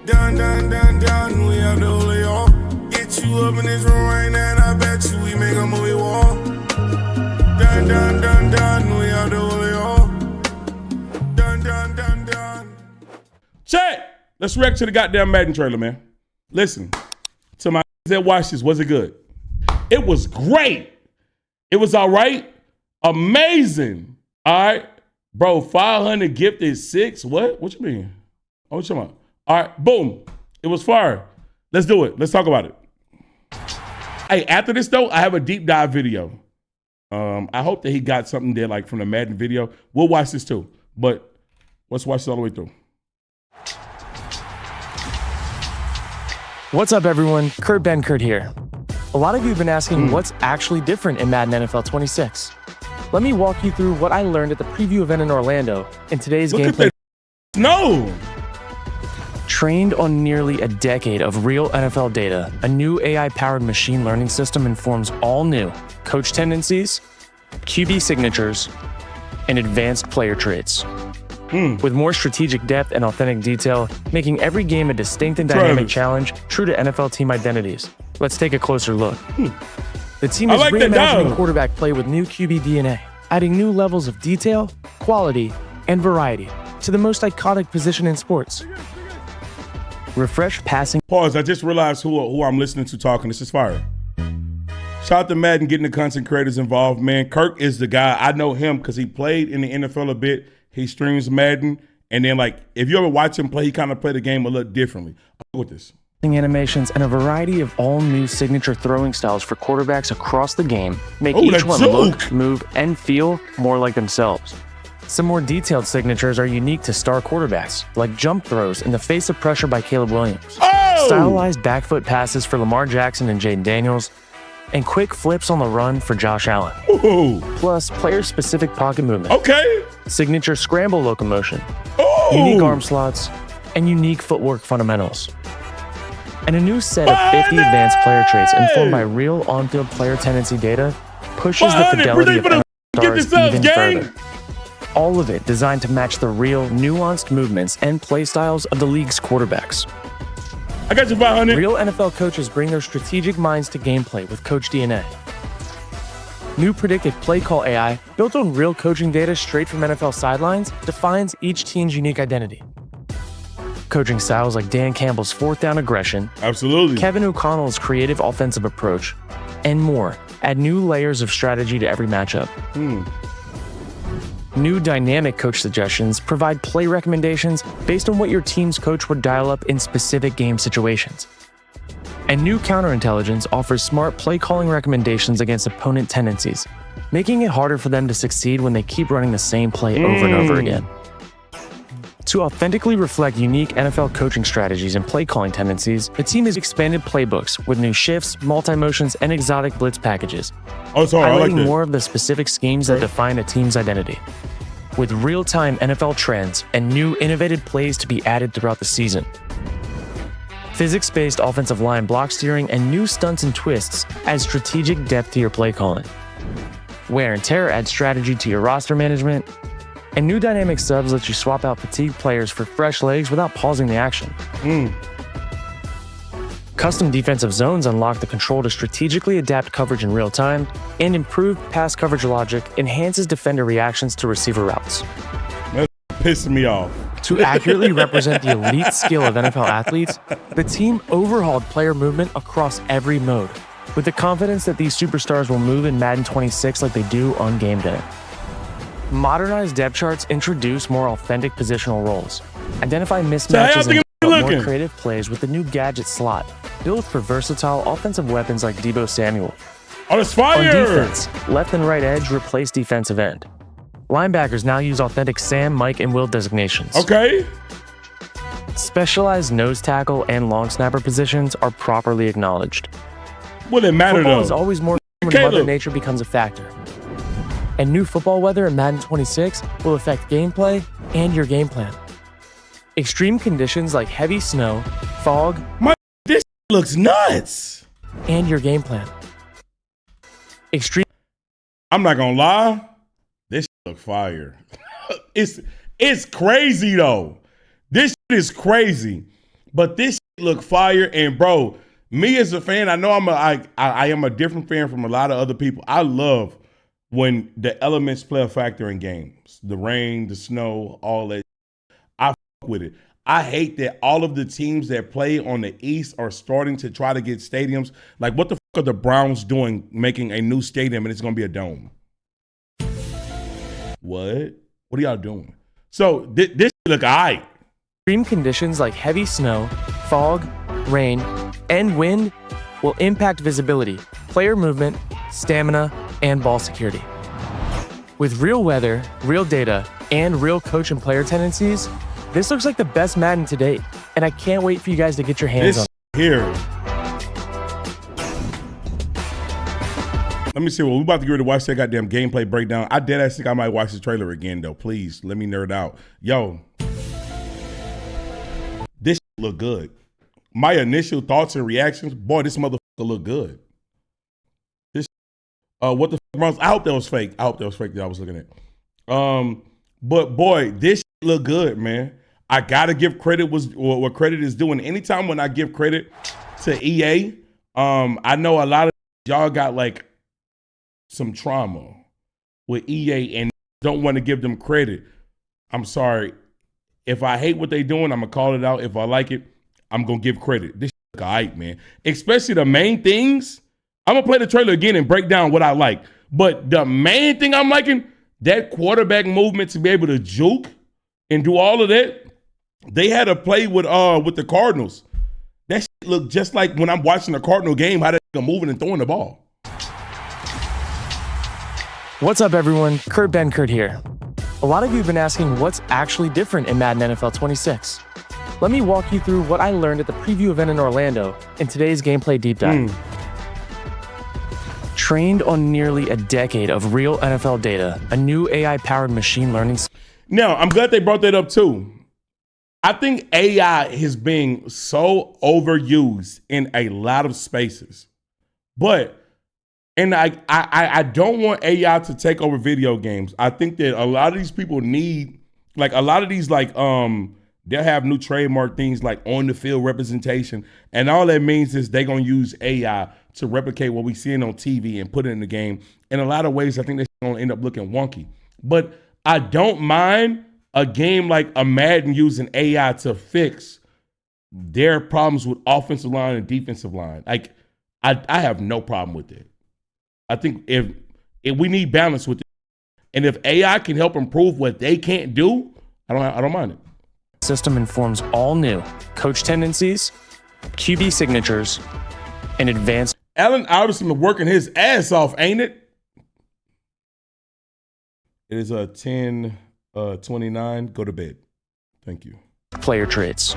Done, we out the holy all. Get you up in this room right now, and I bet you we make a movie wall. Done, we out the holy all. Done. Check! Let's react to the goddamn Madden trailer, man. Listen, to my that watched this, was it good? It was great. It was all right. Amazing. All right. Bro, 500 gifted 6. What? What you mean? Oh, what you talking about? All right, boom. It was fire. Let's do it. Let's talk about it. Hey, after this, though, I have a deep dive video. I hope that he got something there, like from the Madden video. We'll watch this, too. But let's watch this all the way through. What's up, everyone? Kurt Benkert here. A lot of you have been asking what's actually different in Madden NFL 26. Let me walk you through what I learned at the preview event in Orlando in today's gameplay. No! Trained on nearly a decade of real NFL data, a new AI-powered machine learning system informs all new coach tendencies, QB signatures, and advanced player traits. With more strategic depth and authentic detail, making every game a distinct and dynamic challenge true to NFL team identities. Let's take a closer look. The team is reimagining quarterback play with new QB DNA, adding new levels of detail, quality, and variety to the most iconic position in sports. Refreshed passing. Pause. I just realized who I'm listening to talking. This is fire. Shout out to Madden getting the content creators involved, man. Kirk is the guy. I know him because he played in the NFL a bit. He streams Madden. And then, like, if you ever watch him play, he kind of play the game a little differently. I'll go with this. Animations and a variety of all new signature throwing styles for quarterbacks across the game make each one look, move, and feel more like themselves. Some more detailed signatures are unique to star quarterbacks, like jump throws in the face of pressure by Caleb Williams, stylized back foot passes for Lamar Jackson and Jaden Daniels, and quick flips on the run for Josh Allen. Plus, player-specific pocket movement, signature scramble locomotion, unique arm slots, and unique footwork fundamentals. And a new set of 50 advanced player traits informed by real on-field player tendency data pushes the fidelity of NFL stars even further. All of it designed to match the real, nuanced movements and play styles of the league's quarterbacks. I got you 500. Real NFL coaches bring their strategic minds to gameplay with Coach DNA. New predictive play call AI, built on real coaching data straight from NFL sidelines, defines each team's unique identity. Coaching styles like Dan Campbell's fourth down aggression, Kevin O'Connell's creative offensive approach, and more add new layers of strategy to every matchup. New dynamic coach suggestions provide play recommendations based on what your team's coach would dial up in specific game situations. And new counterintelligence offers smart play calling recommendations against opponent tendencies, making it harder for them to succeed when they keep running the same play over and over again. To authentically reflect unique NFL coaching strategies and play calling tendencies, the team has expanded playbooks with new shifts, multi-motions, and exotic blitz packages, highlighting more of the specific schemes that define a team's identity. With real-time NFL trends and new innovative plays to be added throughout the season. Physics-based offensive line block steering and new stunts and twists add strategic depth to your play calling. Wear and tear adds strategy to your roster management. And new dynamic subs let you swap out fatigued players for fresh legs without pausing the action. Custom defensive zones unlock the control to strategically adapt coverage in real time, and improved pass coverage logic enhances defender reactions to receiver routes. That's pissing me off. To accurately represent the elite skill of NFL athletes, the team overhauled player movement across every mode, with the confidence that these superstars will move in Madden 26 like they do on game day. Modernized depth charts introduce more authentic positional roles, identify mismatches, and develop more creative plays with the new gadget slot, built for versatile offensive weapons like Deebo Samuel. Oh, it's fire! On defense, left and right edge replace defensive end. Linebackers now use authentic Sam, Mike, and Will designations. Specialized nose tackle and long snapper positions are properly acknowledged. Will it matter, Football is always more when Mother Nature becomes a factor. And new football weather in Madden 26 will affect gameplay and your game plan. Extreme conditions like heavy snow, fog, this looks nuts. And your game plan. I'm not gonna lie, this look fire. It's crazy though. This is crazy. But this shit look fire. And bro, me as a fan, I know I am a different fan from a lot of other people. I love when the elements play a factor in games. The rain, the snow, all that. I fuck with it. I hate that all of the teams that play on the East are starting to try to get stadiums. Like, what the fuck are the Browns doing making a new stadium and it's going to be a dome? What? What are y'all doing? So this look all right. Extreme conditions like heavy snow, fog, rain, and wind will impact visibility, player movement, stamina, and ball security. With real weather, real data, and real coach and player tendencies, this looks like the best Madden to date, and I can't wait for you guys to get your hands on it. Here. Let me see. Well, we're about to get ready to watch that goddamn gameplay breakdown. I dead ass think I might watch the trailer again, though. Please, let me nerd out. Yo. This look good. My initial thoughts and reactions, boy, this motherfucker look good. This, what the fuck, I hope that was fake. I hope that was fake that I was looking at. But boy, this look good, man. I gotta give credit what credit is doing. Anytime when I give credit to EA, I know a lot of y'all got like some trauma with EA and don't want to give them credit. I'm sorry. If I hate what they doing, I'm gonna call it out. If I like it, I'm gonna give credit. This shit all right, man. Especially the main things. I'm gonna play the trailer again and break down what I like. But the main thing I'm liking, that quarterback movement to be able to juke and do all of that. They had a play with the Cardinals. That shit looked just like when I'm watching a Cardinal game, how they're moving and throwing the ball. What's up, everyone? Kurt Benkert here. A lot of you have been asking what's actually different in Madden NFL 26. Let me walk you through what I learned at the preview event in Orlando in today's gameplay deep dive. Trained on nearly a decade of real NFL data, a new AI-powered machine learning. Now, I'm glad they brought that up too. I think AI is being so overused in a lot of spaces. And I don't want AI to take over video games. I think that a lot of these people need, like a lot of these, like, they'll have new trademark things like on the field representation. And all that means is they're going to use AI to replicate what we're seeing on TV and put it in the game. In a lot of ways, I think that's going to end up looking wonky. But I don't mind a game like a Madden using AI to fix their problems with offensive line and defensive line. Like, I have no problem with it. I think if we need balance with it, and if AI can help improve what they can't do, I don't mind it. System informs all new coach tendencies, QB signatures, and advanced. Allen Iverson working his ass off, ain't it? It is 10:29. Go to bed. Thank you. Player traits.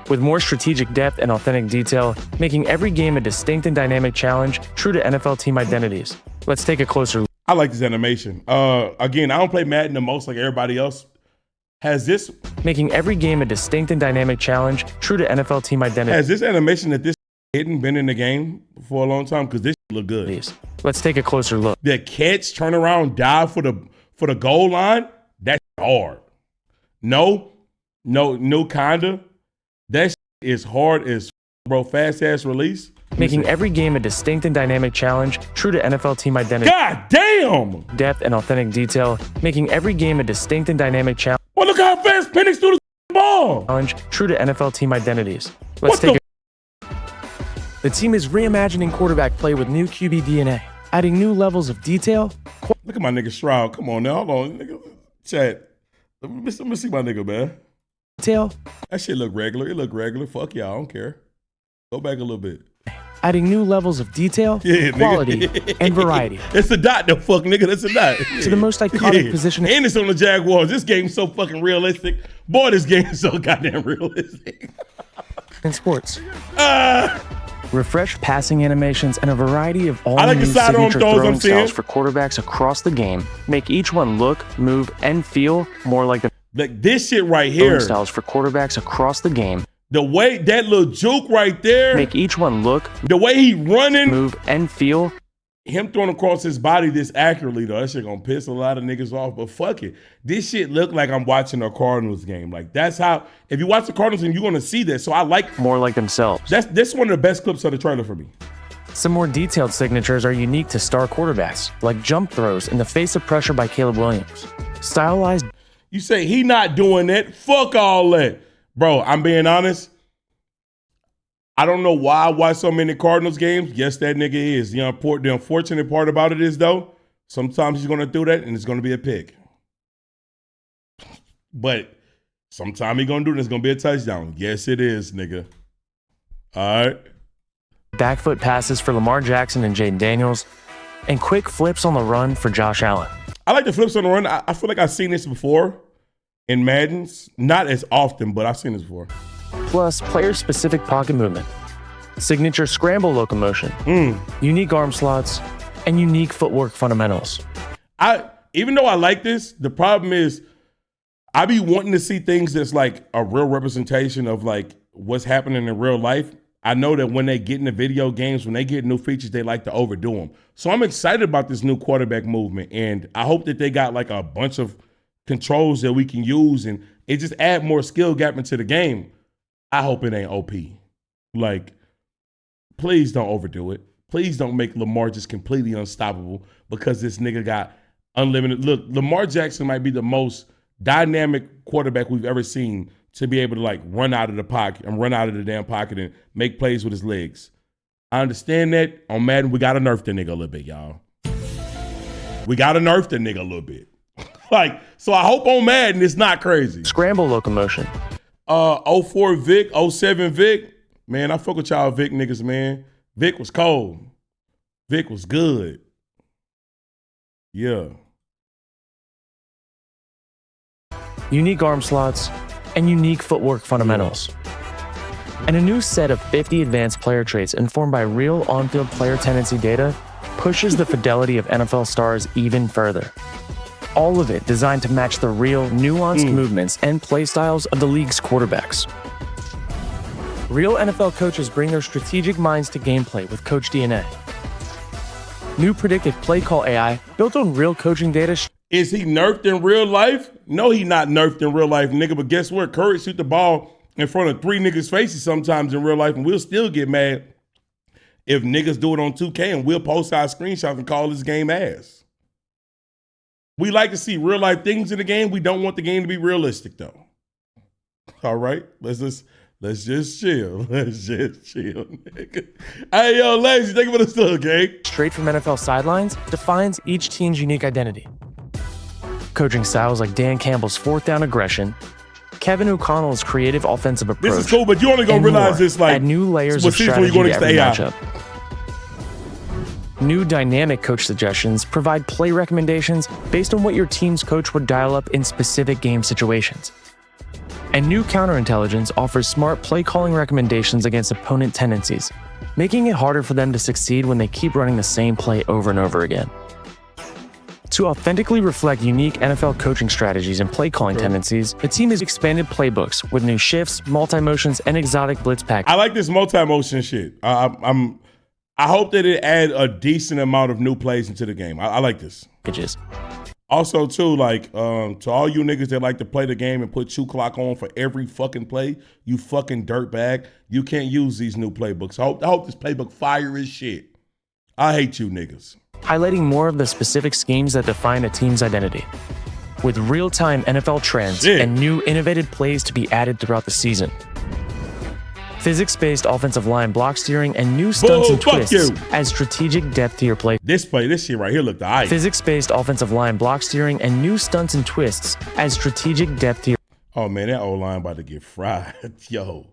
With more strategic depth and authentic detail, making every game a distinct and dynamic challenge, true to NFL team identities. Let's take a closer look. I like this animation. Again, I don't play Madden the most like everybody else. Has this... Making every game a distinct and dynamic challenge, true to NFL team identities. Has this animation that this hadn't been in the game for a long time? Because this look good. Let's take a closer look. The catch, turn around, dive for the goal line, that's hard. No, kinda. That is hard as bro, fast ass release. Making every game a distinct and dynamic challenge, true to NFL team identity. God damn! Depth and authentic detail, making every game a distinct and dynamic challenge. Oh, look how fast Penix threw the ball! Challenge, true to NFL team identities. Let's take The team is reimagining quarterback play with new QB DNA, adding new levels of detail. Look at my nigga Stroud. Come on now, hold on, nigga. Chat. Let me see my nigga, man. Detail. That shit look regular. It look regular. Fuck y'all, I don't care. Go back a little bit. Adding new levels of detail, quality, and variety. It's a dot, the fuck, nigga. That's a dot. To the most iconic position. And it's on the Jaguars. This game's so fucking realistic. Boy, this game is so goddamn realistic. In sports. Refreshed passing animations and a variety of all like new signature throwing styles for quarterbacks across the game make each one look, move, and feel more like the this shit right here. Styles for quarterbacks across the game. The way that little juke right there. Make each one look, the way he running, move, and feel him throwing across his body this accurately, though, that shit gonna piss a lot of niggas off. But fuck it. This shit look like I'm watching a Cardinals game. Like, that's how, if you watch the Cardinals game, you're gonna see this. So I like more like themselves. This one of the best clips of the trailer for me. Some more detailed signatures are unique to star quarterbacks, like jump throws in the face of pressure by Caleb Williams. Stylized. You say he not doing that. Fuck all that. Bro, I'm being honest. I don't know why I watch so many Cardinals games. Yes, that nigga is. The unfortunate part about it is, though, sometimes he's going to do that and it's going to be a pick. But sometime he's going to do it and it's going to be a touchdown. Yes, it is, nigga. All right. Back foot passes for Lamar Jackson and Jaden Daniels, and quick flips on the run for Josh Allen. I like the flips on the run. I feel like I've seen this before in Madden's. Not as often, but I've seen this before. Plus, player-specific pocket movement, signature scramble locomotion, unique arm slots, and unique footwork fundamentals. Even though I like this, the problem is I be wanting to see things that's like a real representation of like what's happening in real life. I know that when they get into video games, when they get new features, they like to overdo them. So I'm excited about this new quarterback movement, and I hope that they got like a bunch of controls that we can use, and it just add more skill gap into the game. I hope it ain't OP. Like, please don't overdo it. Please don't make Lamar just completely unstoppable because this nigga got unlimited. Look, Lamar Jackson might be the most dynamic quarterback we've ever seen to be able to like run out of the pocket and run out of the damn pocket and make plays with his legs. I understand that. On Madden, we got to nerf the nigga a little bit, y'all. We got to nerf the nigga a little bit. Like, so I hope on Madden it's not crazy. Scramble locomotion. 04 Vic, 07 Vic. Man, I fuck with y'all Vic niggas, man. Vic was cold. Vic was good. Yeah. Unique arm slots, and unique footwork fundamentals. And a new set of 50 advanced player traits informed by real on-field player tendency data pushes the fidelity of NFL stars even further. All of it designed to match the real, nuanced movements and play styles of the league's quarterbacks. Real NFL coaches bring their strategic minds to gameplay with Coach DNA. New predictive play call AI built on real coaching data. Is he nerfed in real life? No, he not nerfed in real life, nigga. But guess what? Curry shoot the ball in front of 3 niggas' faces sometimes in real life, and we'll still get mad if niggas do it on 2K, and we'll post our screenshots and call this game ass. We like to see real life things in the game. We don't want the game to be realistic, though. All right, let's just chill. Let's just chill, nigga. Hey, yo, Lazy, think about this still, okay? Straight from NFL sidelines defines each team's unique identity. Coaching styles like Dan Campbell's fourth down aggression, Kevin O'Connell's creative offensive approach. This is cool, but you only gonna realize this like add new layers of strategy to every matchup. New dynamic coach suggestions provide play recommendations based on what your team's coach would dial up in specific game situations. And new counterintelligence offers smart play calling recommendations against opponent tendencies, making it harder for them to succeed when they keep running the same play over and over again. To authentically reflect unique NFL coaching strategies and play calling tendencies, the team has expanded playbooks with new shifts, multi-motions, and exotic blitz packages. I like this multi-motion shit. I hope that it add a decent amount of new plays into the game. I like this. Also, too, like, to all you niggas that like to play the game and put 2 clock on for every fucking play, you fucking dirtbag, you can't use these new playbooks. I hope this playbook fire as shit. I hate you niggas. Highlighting more of the specific schemes that define a team's identity, with real-time NFL trends and new innovative plays to be added throughout the season. Physics-based offensive line block steering and new stunts and twists add strategic depth to your play. This shit right here look the ice. Physics-based offensive line block steering and new stunts and twists add strategic depth to your. Oh man, that O-line about to get fried. Yo,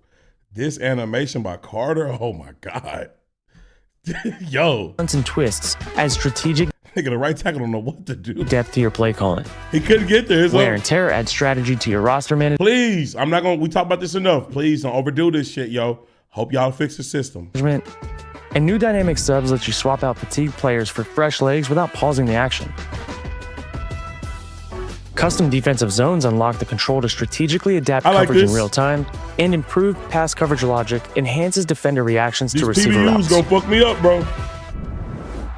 this animation by Carter, oh my God. Yo. Stunts and twists add strategic. Nigga, the right tackle don't know what to do. Depth to your play calling. He couldn't get there. Wear and tear adds strategy to your roster management. Please, we talk about this enough. Please don't overdo this shit, yo. Hope y'all fix the system. And new dynamic subs let you swap out fatigued players for fresh legs without pausing the action. Custom defensive zones unlock the control to strategically adapt coverage in real time, and improved pass coverage logic enhances defender reactions to receiver routes. These PBUs gonna fuck me up, bro.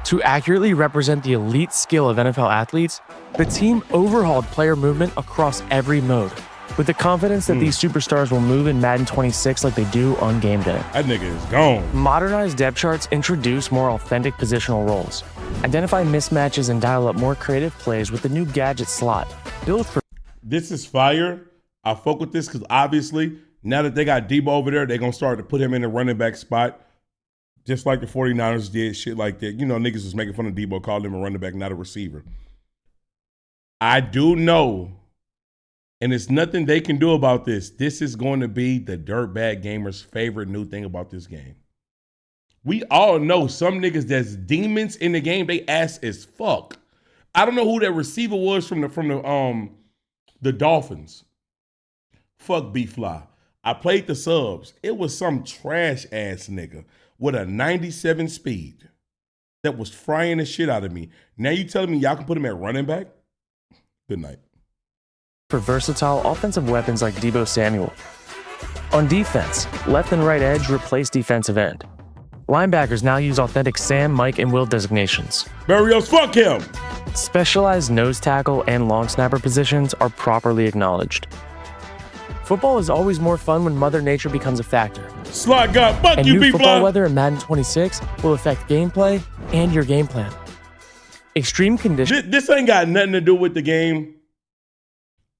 To accurately represent the elite skill of NFL athletes, the team overhauled player movement across every mode, with the confidence that these superstars will move in Madden 26 like they do on game day. That nigga is gone. Modernized depth charts introduce more authentic positional roles, identify mismatches, and dial up more creative plays with the new gadget slot, built for... This is fire. I fuck with this because obviously, now that they got Debo over there, they're going to start to put him in the running back spot, just like the 49ers did, shit like that. You know, niggas was making fun of Debo, calling him a running back, not a receiver. I do know, and it's nothing they can do about this, this is going to be the dirtbag gamer's favorite new thing about this game. We all know some niggas that's demons in the game, they ass as fuck. I don't know who that receiver was from the Dolphins. Fuck B-Fly. I played the subs. It was some trash ass nigga with a 97 speed that was frying the shit out of me. Now you telling me y'all can put him at running back? Good night. For versatile offensive weapons like Deebo Samuel. On defense, left and right edge replace defensive end. Linebackers now use authentic Sam, Mike, and Will designations. Barrios, fuck him! Specialized nose tackle and long snapper positions are properly acknowledged. Football is always more fun when Mother Nature becomes a factor. Slot God, fuck And you, new B-Fly! football weather in Madden 26 will affect gameplay and your game plan. Extreme conditions. This ain't got nothing to do with the game.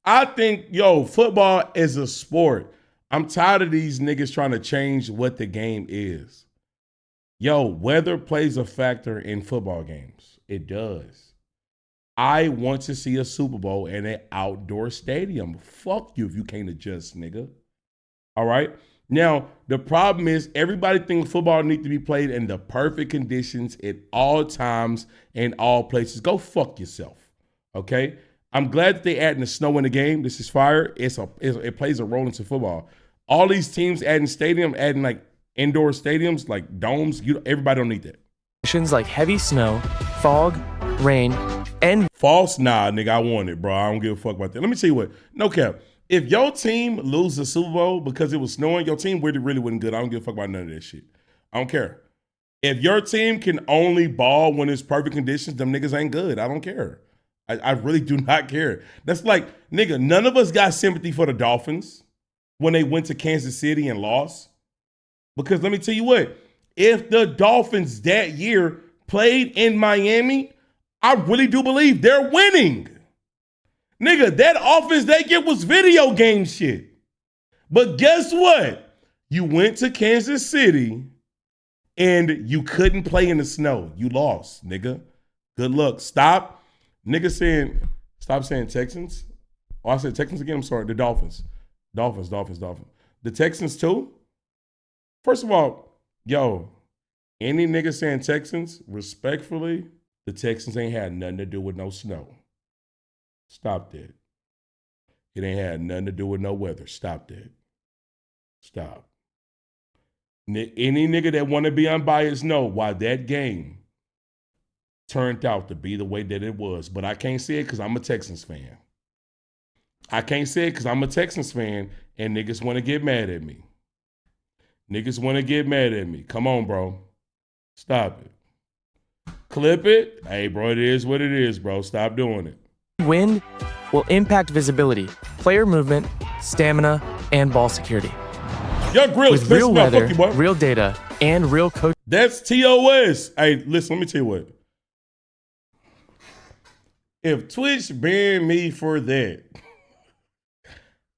I think, football is a sport. I'm tired of these niggas trying to change what the game is. Weather plays a factor in football games. It does. I want to see a Super Bowl in an outdoor stadium. Fuck you if you can't adjust, nigga. All right? Now, the problem is everybody thinks football needs to be played in the perfect conditions at all times and all places. Go fuck yourself, okay? I'm glad that they adding the snow in the game. This is fire. It plays a role into football. All these teams adding like indoor stadiums, like domes. Everybody don't need that. Conditions like heavy snow, fog, rain, and false. Nah, nigga, I want it, bro. I don't give a fuck about that. Let me tell you what. No cap. If your team loses the Super Bowl because it was snowing, your team really wasn't good. I don't give a fuck about none of that shit. I don't care. If your team can only ball when it's perfect conditions, them niggas ain't good. I don't care. I really do not care. That's like, nigga, none of us got sympathy for the Dolphins when they went to Kansas City and lost. Because let me tell you what, if the Dolphins that year played in Miami, I really do believe they're winning. Nigga, that offense they get was video game shit. But guess what? You went to Kansas City and you couldn't play in the snow. You lost, nigga. Good luck. Stop saying Texans. Oh, I said Texans again. I'm sorry. The Dolphins. Dolphins. The Texans too? First of all, any nigga saying Texans, respectfully, the Texans ain't had nothing to do with no snow. Stop that. It ain't had nothing to do with no weather. Stop that. Stop. Any nigga that want to be unbiased know why that game turned out to be the way that it was. But I can't say it because I'm a Texans fan. I can't say it because I'm a Texans fan and niggas want to get mad at me. Come on, bro. Stop it. Clip it. Hey, bro, it is what it is, bro. Stop doing it. Wind will impact visibility, player movement, stamina, and ball security. Your grill's with real weather, you, boy. real data, and real coach. That's TOS. Hey, listen, let me tell you what. If Twitch banned me for that,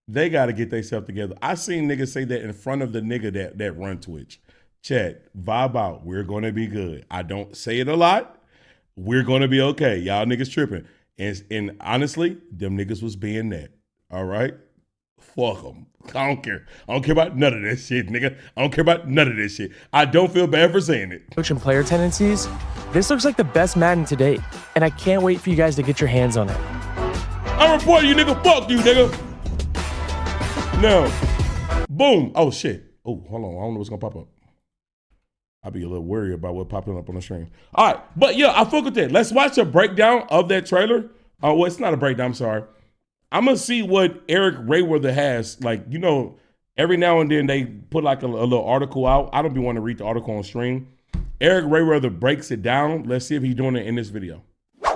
they got to get themselves together. I seen niggas say that in front of the nigga that run Twitch. Chat, vibe out. We're going to be good. I don't say it a lot. We're going to be okay. Y'all niggas tripping. And honestly, them niggas was being that. All right? Fuck them. I don't care. I don't care about none of that shit, nigga. I don't care about none of this shit. I don't feel bad for saying it. Coach and player tendencies. This looks like the best Madden to date, and I can't wait for you guys to get your hands on it. I'm reporting you, nigga. Fuck you, nigga. Now, boom. Oh, shit. Oh, hold on. I don't know what's going to pop up. I'll be a little worried about what popping up on the stream. All right. But, yeah, I fuck with that. Let's watch a breakdown of that trailer. Oh, well, it's not a breakdown. I'm sorry. I'm going to see what Eric Rayworther has. Like, you know, every now and then they put like a little article out. I don't be wanting to read the article on stream. Eric Rayweather breaks it down. Let's see if he's doing it in this video.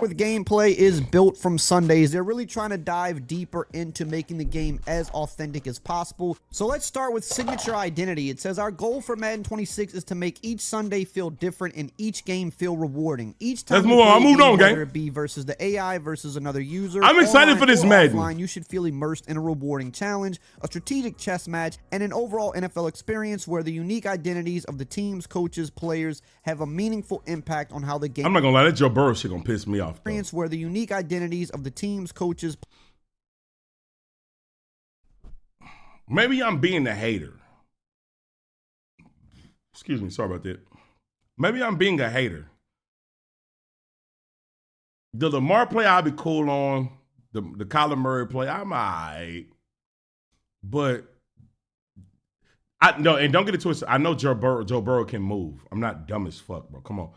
With gameplay is built from Sundays. They're really trying to dive deeper into making the game as authentic as possible. So let's start with signature identity. It says our goal for Madden 26 is to make each Sunday feel different and each game feel rewarding. Each time let's move on. Move on, gang. Whether it be versus the AI versus another user, I'm excited for this Madden. Offline, you should feel immersed in a rewarding challenge, a strategic chess match, and an overall NFL experience where the unique identities of the teams, coaches, players have a meaningful impact on how the game. I'm not gonna lie, that Joe Burrow shit gonna piss me off. Experience where the unique identities of the teams, coaches. Maybe I'm being a hater. Excuse me, sorry about that. Maybe I'm being a hater. The Lamar play I'll be cool on. The Kyler Murray play, I'm alright. But and don't get it twisted. I know Joe Burrow can move. I'm not dumb as fuck, bro. Come on.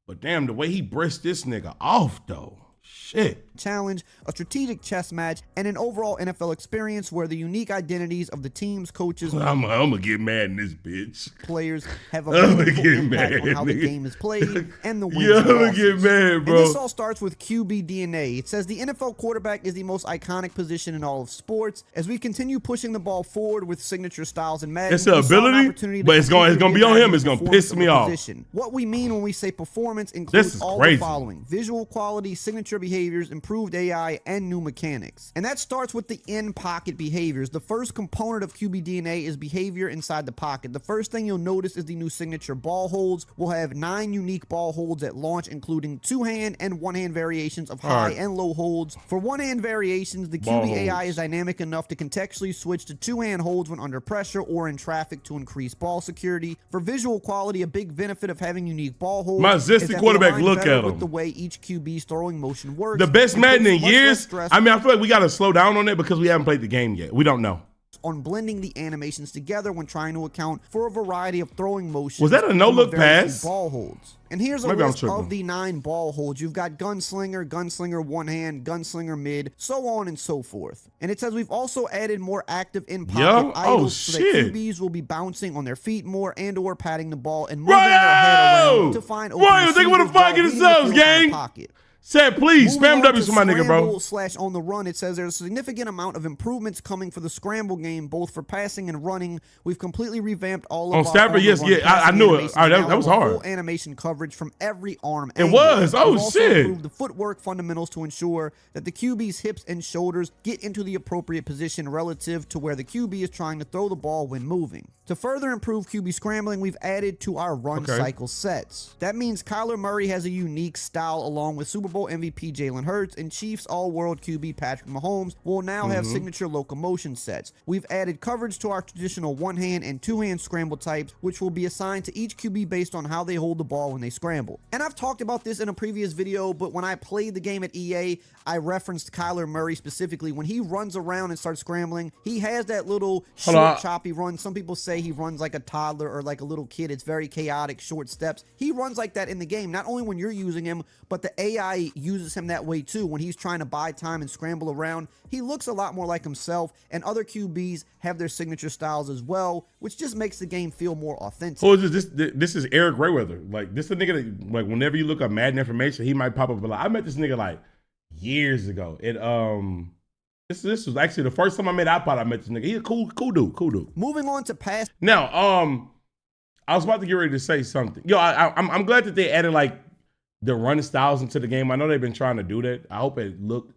But damn, the way he brisked this nigga off, though. Shit. Challenge, a strategic chess match, and an overall NFL experience where the unique identities of the teams, coaches, I'm gonna get mad in this bitch. Players have a meaningful impact on how the game is played and the wins. Yeah, I'm gonna get mad, bro. And this all starts with QB DNA. It says the NFL quarterback is the most iconic position in all of sports. As we continue pushing the ball forward with signature styles and Madden, it's an ability, but it's gonna be on him. It's gonna piss me off. What we mean when we say performance includes all the following: visual quality, signature behaviors, improved AI, and new mechanics. And that starts with the in-pocket behaviors. The first component of QB DNA is behavior inside the pocket. The first thing you'll notice is the new signature ball holds. We'll have 9 unique ball holds at launch, including 2-hand and 1-hand variations of high and low holds. For 1-hand variations, the QB AI is dynamic enough to contextually switch to 2-hand holds when under pressure or in traffic to increase ball security. For visual quality, a big benefit of having unique ball holds my existing quarterback look at him with the way each QB's throwing motion works. The best Madden in years. I mean, I feel like we got to slow down on it because we haven't played the game yet. We don't know. On blending the animations together when trying to account for a variety of throwing motions. Was that a no-look pass? Ball holds. And here's a list of the 9 ball holds. You've got gunslinger, gunslinger one hand, gunslinger mid, so on and so forth. And it says we've also added more active in-pocket idles so that QBs will be bouncing on their feet more and or patting the ball and moving their head around to find open receivers they want to find themselves, gang. Said, please, spam W for my nigga, bro. / on the run, it says there's a significant amount of improvements coming for the scramble game, both for passing and running. We've completely revamped all of on Stafford, I knew it. All right, that was hard. Full animation coverage from every arm. It was. Oh, shit. Improved the footwork fundamentals to ensure that the QB's hips and shoulders get into the appropriate position relative to where the QB is trying to throw the ball when moving. To further improve QB scrambling, we've added to our run cycle sets. That means Kyler Murray has a unique style along with Super Bowl MVP Jalen Hurts and Chiefs All-World QB Patrick Mahomes will now have signature locomotion sets. We've added coverage to our traditional 1-hand and 2-hand scramble types, which will be assigned to each QB based on how they hold the ball when they scramble. And I've talked about this in a previous video, but when I played the game at EA, I referenced Kyler Murray specifically. When he runs around and starts scrambling, he has that little short, choppy run. Some people say he runs like a toddler or like a little kid. It's very chaotic, short steps. He runs like that in the game, not only when you're using him, but the AI uses him that way too. When he's trying to buy time and scramble around, he looks a lot more like himself, and other QBs have their signature styles as well, which just makes the game feel more authentic. Oh, this is Eric Rayweather. Like, this is a nigga that, like, whenever you look up Madden information, he might pop up. But like, I met this nigga like years ago. This was actually the first time I met iPod. I met this nigga. He's a cool dude. Moving on to pass. Now, I was about to get ready to say something. Yo, I'm glad that they added like the running styles into the game. I know they've been trying to do that. I hope it looked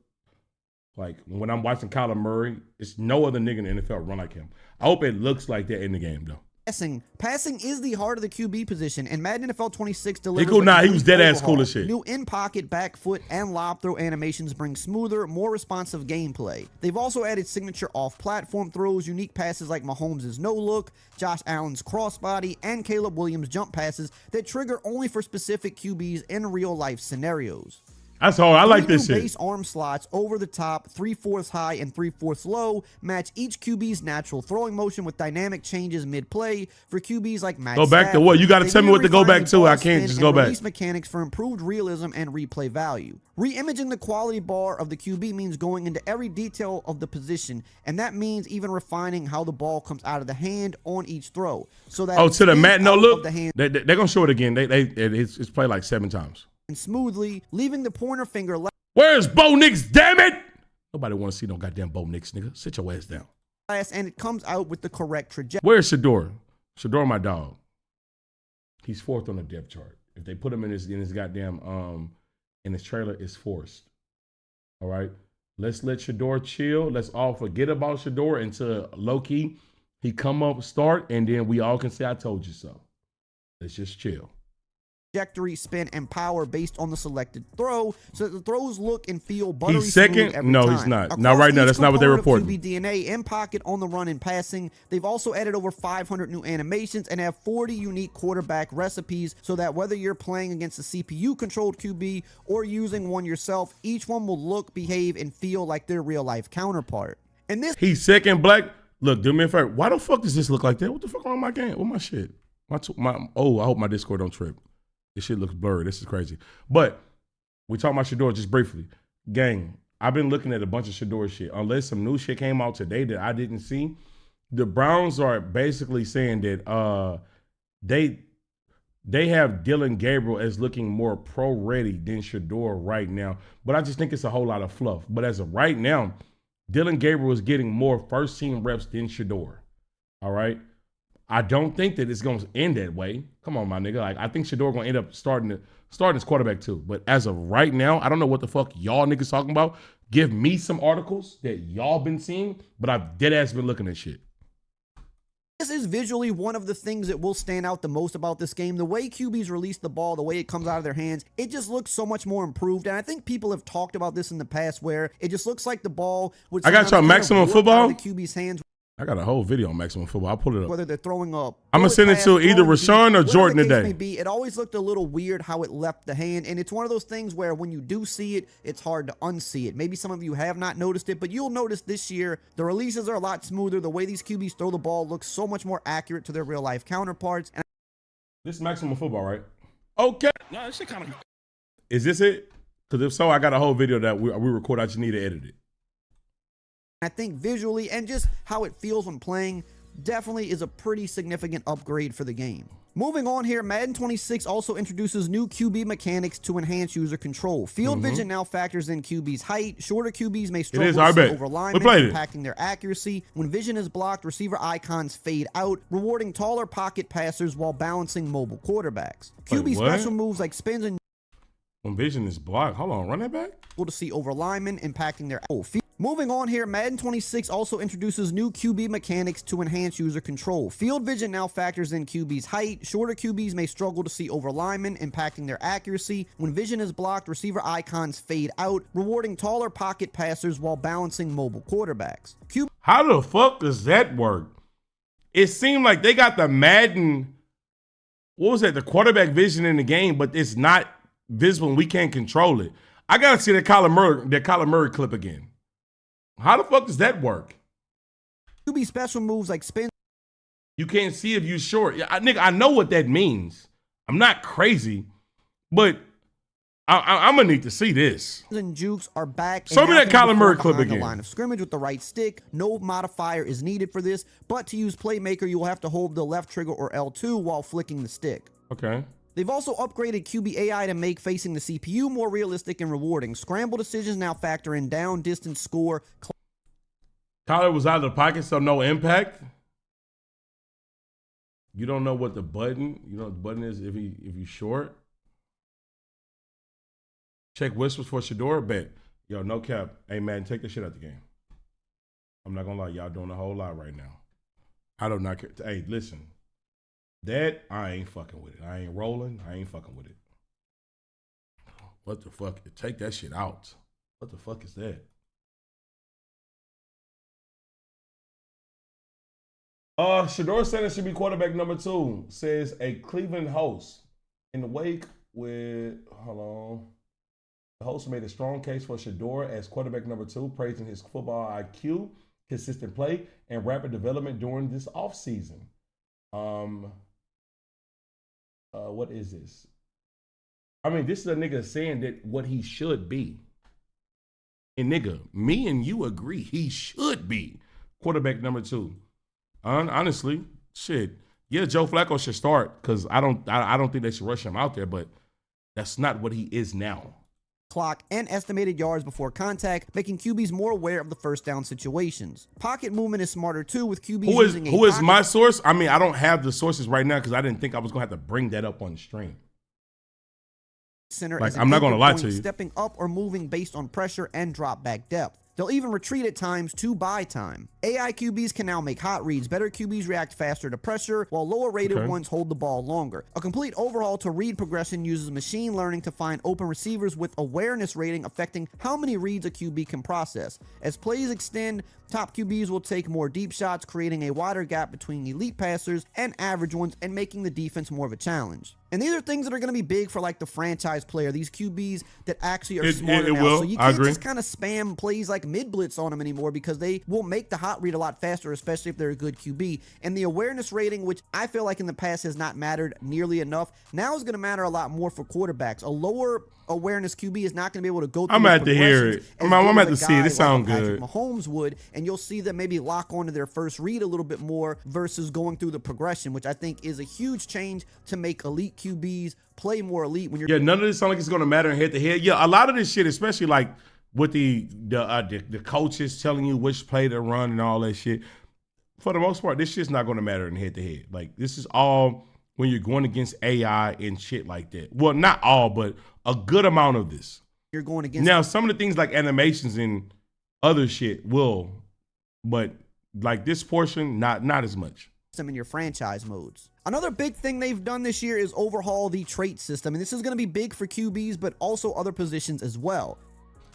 like when I'm watching Kyler Murray, it's no other nigga in the NFL run like him. I hope it looks like that in the game though. Passing is the heart of the QB position, and Madden NFL 26 delivers. He was dead ass cool as shit. New in-pocket, back foot, and lob throw animations bring smoother, more responsive gameplay. They've also added signature off-platform throws, unique passes like Mahomes' no-look, Josh Allen's crossbody, and Caleb Williams' jump passes that trigger only for specific QBs in real-life scenarios. That's hard. I like this shit. Base arm slots over the top, 3/4 high and 3/4 low, match each QB's natural throwing motion with dynamic changes mid-play for QBs like Matt Go back to what? You got to tell me what to go back to. I can't just go back. Release mechanics for improved realism and replay value. Re-imaging the quality bar of the QB means going into every detail of the position, and that means even refining how the ball comes out of the hand on each throw. So that to the Madden look, they're gonna show it again. It's played like 7 times. And smoothly, leaving the pointer finger left. Where's Bo Nix, damn it? Nobody want to see no goddamn Bo Nix, nigga. Sit your ass down. And it comes out with the correct trajectory. Where's Shador? Shador, my dog. He's 4th on the depth chart. If they put him in his goddamn in his trailer, it's forced. All right? Let's let Shador chill. Let's all forget about Shador until low-key he come up, start, and then we all can say I told you so. Let's just chill. Trajectory, spin, and power based on the selected throw, so that the throws look and feel buttery He's second? every No, time. he's not. Across Not right now. each That's not what they're component of reporting. QB DNA in pocket, on the run, and passing. They've also added over 500 new animations and have 40 unique quarterback recipes, so that whether you're playing against a CPU-controlled QB or using one yourself, each one will look, behave, and feel like their real-life counterpart. And this He's second black. Look, do me a favor. Why the fuck does this look like that? What the fuck wrong with my game? With my shit? I hope my Discord don't trip. This shit looks blurry. This is crazy. But we talking about Shador just briefly. Gang, I've been looking at a bunch of Shador shit. Unless some new shit came out today that I didn't see, the Browns are basically saying that they have Dylan Gabriel as looking more pro-ready than Shador right now. But I just think it's a whole lot of fluff. But as of right now, Dylan Gabriel is getting more first-team reps than Shador. All right? I don't think that it's going to end that way. Come on, my nigga. Like, I think Shador going to end up starting as quarterback too. But as of right now, I don't know what the fuck y'all niggas talking about. Give me some articles that y'all been seeing, but I've dead ass been looking at shit. This is visually one of the things that will stand out the most about this game. The way QBs release the ball, the way it comes out of their hands, it just looks so much more improved. And I think people have talked about this in the past where it just looks like the ball would I got y'all maximum football. The QB's hands. I got a whole video on maximum football. I'll pull it up. Whether they're throwing up, I'm gonna send it to either Rashawn or Jordan today. It always looked a little weird how it left the hand, and it's one of those things where when you do see it, it's hard to unsee it. Maybe some of you have not noticed it, but you'll notice this year the releases are a lot smoother. The way these QBs throw the ball looks so much more accurate to their real life counterparts. And this is maximum football, right? Okay. No, this shit kind of. Is this it? Because if so, I got a whole video that we record. I just need to edit it. I think visually and just how it feels when playing definitely is a pretty significant upgrade for the game. Moving on here, Madden 26 also introduces new QB mechanics to enhance user control. Field vision now factors in QB's height. Shorter QBs may struggle to see over linemen, impacting their accuracy. When vision is blocked, receiver icons fade out, rewarding taller pocket passers while balancing mobile quarterbacks. QB special moves like spins and when vision is blocked, hold on, run that back. To see over linemen, impacting their Moving on here, Madden 26 also introduces new QB mechanics to enhance user control. Field vision now factors in QB's height. Shorter QBs may struggle to see over linemen, impacting their accuracy. When vision is blocked, receiver icons fade out, rewarding taller pocket passers while balancing mobile quarterbacks. How the fuck does that work? It seemed like they got the Madden, what was that, the quarterback vision in the game, but it's not visible and we can't control it. I gotta see that Kyler Murray clip again. How the fuck does that work? QB special moves like spin. You can't see if you're short. Nigga, I know what that means. I'm not crazy, but I'm gonna need to see this. And jukes are back. Show me that Kyler Murray clip again. The line of scrimmage with the right stick. No modifier is needed for this, but to use Playmaker, you will have to hold the left trigger or L2 while flicking the stick. Okay. They've also upgraded QB AI to make facing the CPU more realistic and rewarding. Scramble decisions now factor in down, distance, score. Kyler was out of the pocket, so no impact. You don't know what the button, is if he's short. Check whistles for Shador, bet. Yo, no cap. Hey, man, take the shit out the game. I'm not gonna lie, y'all doing a whole lot right now. I do not care. Hey, listen. That, I ain't fucking with it. I ain't rolling. I ain't fucking with it. What the fuck? Take that shit out. What the fuck is that? Shador Sanders should be quarterback number 2, says a Cleveland host. In the wake with, hold on. The host made a strong case for Shador as quarterback number 2, praising his football IQ, consistent play, and rapid development during this offseason. What is this? I mean, this is a nigga saying that what he should be. And nigga, me and you agree he should be quarterback number 2. Honestly, shit. Yeah, Joe Flacco should start because I don't think they should rush him out there, but that's not what he is now. Clock and estimated yards before contact, making QBs more aware of the first down situations. Pocket movement is smarter too, with QBs Who is my source? I mean, I don't have the sources right now because I didn't think I was gonna have to bring that up on the stream. Center, like, I'm not gonna lie to you. Stepping up or moving based on pressure and drop back depth. They'll even retreat at times to buy time. AI QBs can now make hot reads. Better QBs react faster to pressure, while lower rated ones hold the ball longer. A complete overhaul to read progression uses machine learning to find open receivers with awareness rating affecting how many reads a QB can process. As plays extend, top QBs will take more deep shots, creating a wider gap between elite passers and average ones and making the defense more of a challenge. And these are things that are going to be big for like the franchise player, these QBs that actually are smarter now. So you can't just kind of spam plays like mid-blitz on them anymore because they will make the hot read a lot faster, especially if they're a good QB. And the awareness rating, which I feel like in the past has not mattered nearly enough, now is going to matter a lot more for quarterbacks. A lower awareness QB is not going to be able to go through. I'm at to hear it. I'm at to see it. It sounds good. Mahomes would, and you'll see them maybe lock onto their first read a little bit more versus going through the progression, which I think is a huge change to make elite QBs play more elite. When you're none of this sounds like it's going to matter head to head. Yeah, a lot of this shit, especially like with the coaches telling you which play to run and all that shit. For the most part, this shit's not going to matter in head to head. Like this is all when you're going against AI and shit like that. Well, not all, but a good amount of this. You're going against now some of the things like animations and other shit will, but like this portion, not as much. Them in your franchise modes. Another big thing they've done this year is overhaul the trait system, and this is going to be big for QBs, but also other positions as well.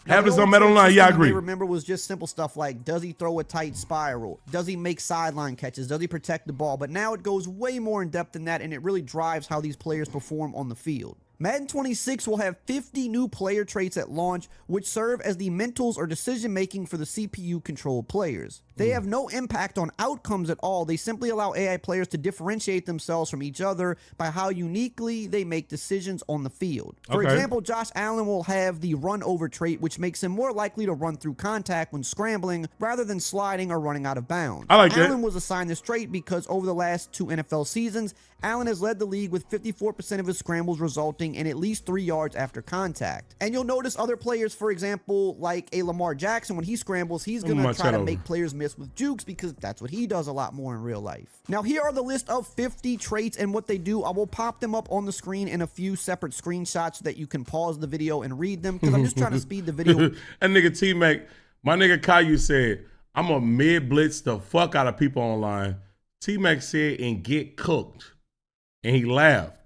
Have his own Madden line, yeah, I agree. Remember, was just simple stuff like, does he throw a tight spiral? Does he make sideline catches? Does he protect the ball? But now it goes way more in depth than that, and it really drives how these players perform on the field. Madden 26 will have 50 new player traits at launch, which serve as the mentals or decision-making for the CPU-controlled players. They have no impact on outcomes at all. They simply allow AI players to differentiate themselves from each other by how uniquely they make decisions on the field. For example, Josh Allen will have the run-over trait, which makes him more likely to run through contact when scrambling rather than sliding or running out of bounds. Allen was assigned this trait because over the last 2 NFL seasons, Allen has led the league with 54% of his scrambles resulting in at least 3 yards after contact. And you'll notice other players, for example, like a Lamar Jackson, when he scrambles, he's going to try to make players miss with jukes because that's what he does a lot more in real life. Now, here are the list of 50 traits and what they do. I will pop them up on the screen in a few separate screenshots so that you can pause the video and read them because I'm just trying to speed the video. And nigga T-Mac, my nigga Caillou said, I'm a mid-blitz the fuck out of people online. T-Mac said, and get cooked. And he laughed.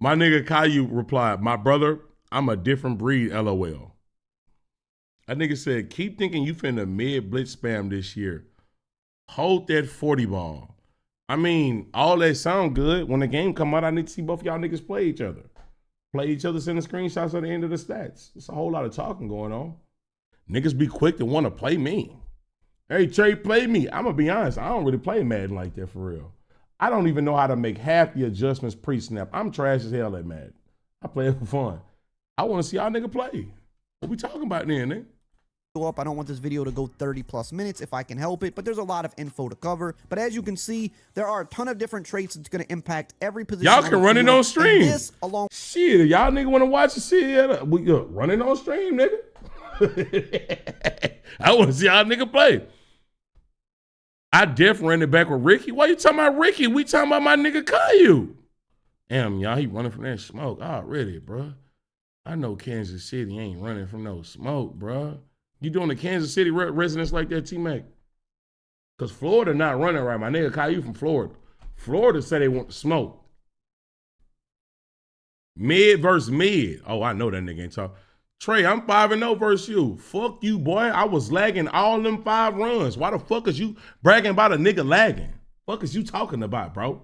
My nigga Caillou replied, my brother, I'm a different breed, LOL. That nigga said, keep thinking you finna mid-blitz spam this year. Hold that 40 ball. I mean, all that sound good. When the game come out, I need to see both y'all niggas play each other. Play each other, sending screenshots at the end of the stats. It's a whole lot of talking going on. Niggas be quick to want to play me. Hey, Trey, play me. I'm going to be honest. I don't really play Madden like that for real. I don't even know how to make half the adjustments pre-snap. I'm trash as hell at Madden. I play it for fun. I want to see y'all nigga play. What we talking about then, nigga? Up. I don't want this video to go 30 plus minutes if I can help it, but there's a lot of info to cover. But as you can see, there are a ton of different traits that's going to impact every position. Y'all can run it on stream. This along shit, y'all nigga want to watch the shit? We run it on stream, nigga. I want to see y'all nigga play. I definitely ran it back with Ricky. Why you talking about Ricky? We talking about my nigga Caillou. Damn, y'all, he running from that smoke already, bro. I know Kansas City ain't running from no smoke, bro. You doing the Kansas City residents like that, T-Mac? Because Florida not running right. My nigga Caillou from Florida. Florida said they want to smoke. Mid versus mid. Oh, I know that nigga ain't talking. Trey, I'm 5-0 versus you. Fuck you, boy. I was lagging all them 5 runs. Why the fuck is you bragging about a nigga lagging? Fuck is you talking about, bro?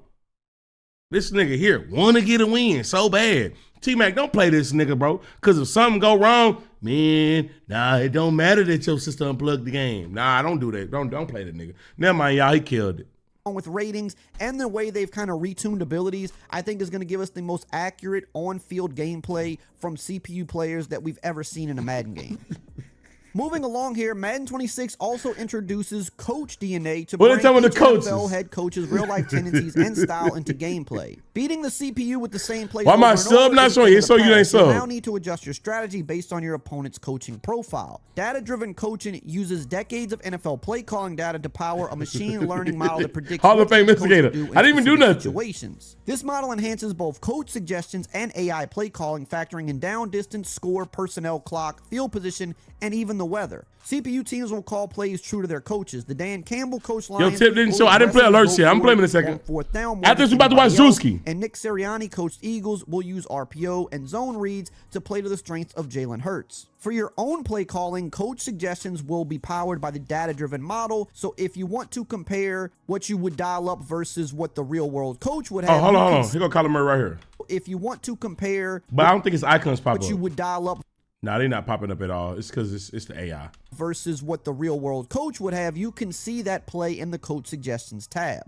This nigga here want to get a win so bad. T-Mac, don't play this nigga, bro. Because if something go wrong, Man, nah, it don't matter that your sister unplugged the game. Nah, I don't do that. Don't play that nigga. Never mind, y'all. He killed it. With ratings and the way they've kind of retuned abilities, I think is going to give us the most accurate on-field gameplay from CPU players that we've ever seen in a Madden game. Moving along here, Madden 26 also introduces coach DNA to bring each NFL head coach's real-life tendencies and style into gameplay. Beating the CPU with the same plays. Why my sub not showing? You so you ain't sub. You now need to adjust your strategy based on your opponent's coaching profile. Data-driven coaching uses decades of NFL play calling data to power a machine learning model that predicts Hall of Fame instigator. I didn't even do nothing. Situations. This model enhances both coach suggestions and AI play calling, factoring in down distance, score, personnel clock, field position, and even the weather. CPU teams will call plays true to their coaches. The Dan Campbell coach line. Yo, Tip didn't show. I didn't play alerts yet. I'm playing in a second. After this, we're about to watch Drewski. And Nick Sirianni coached Eagles will use RPO and zone reads to play to the strengths of Jalen Hurts. For your own play calling, coach suggestions will be powered by the data-driven model. So if you want to compare what you would dial up versus what the real-world coach would have. Oh, hold on. Here go Kyler Murray right here. If you want to compare. But I don't think his icons pop up. What you would dial up. Nah, they're not popping up at all. It's because it's the AI. Versus what the real world coach would have, you can see that play in the coach suggestions tab.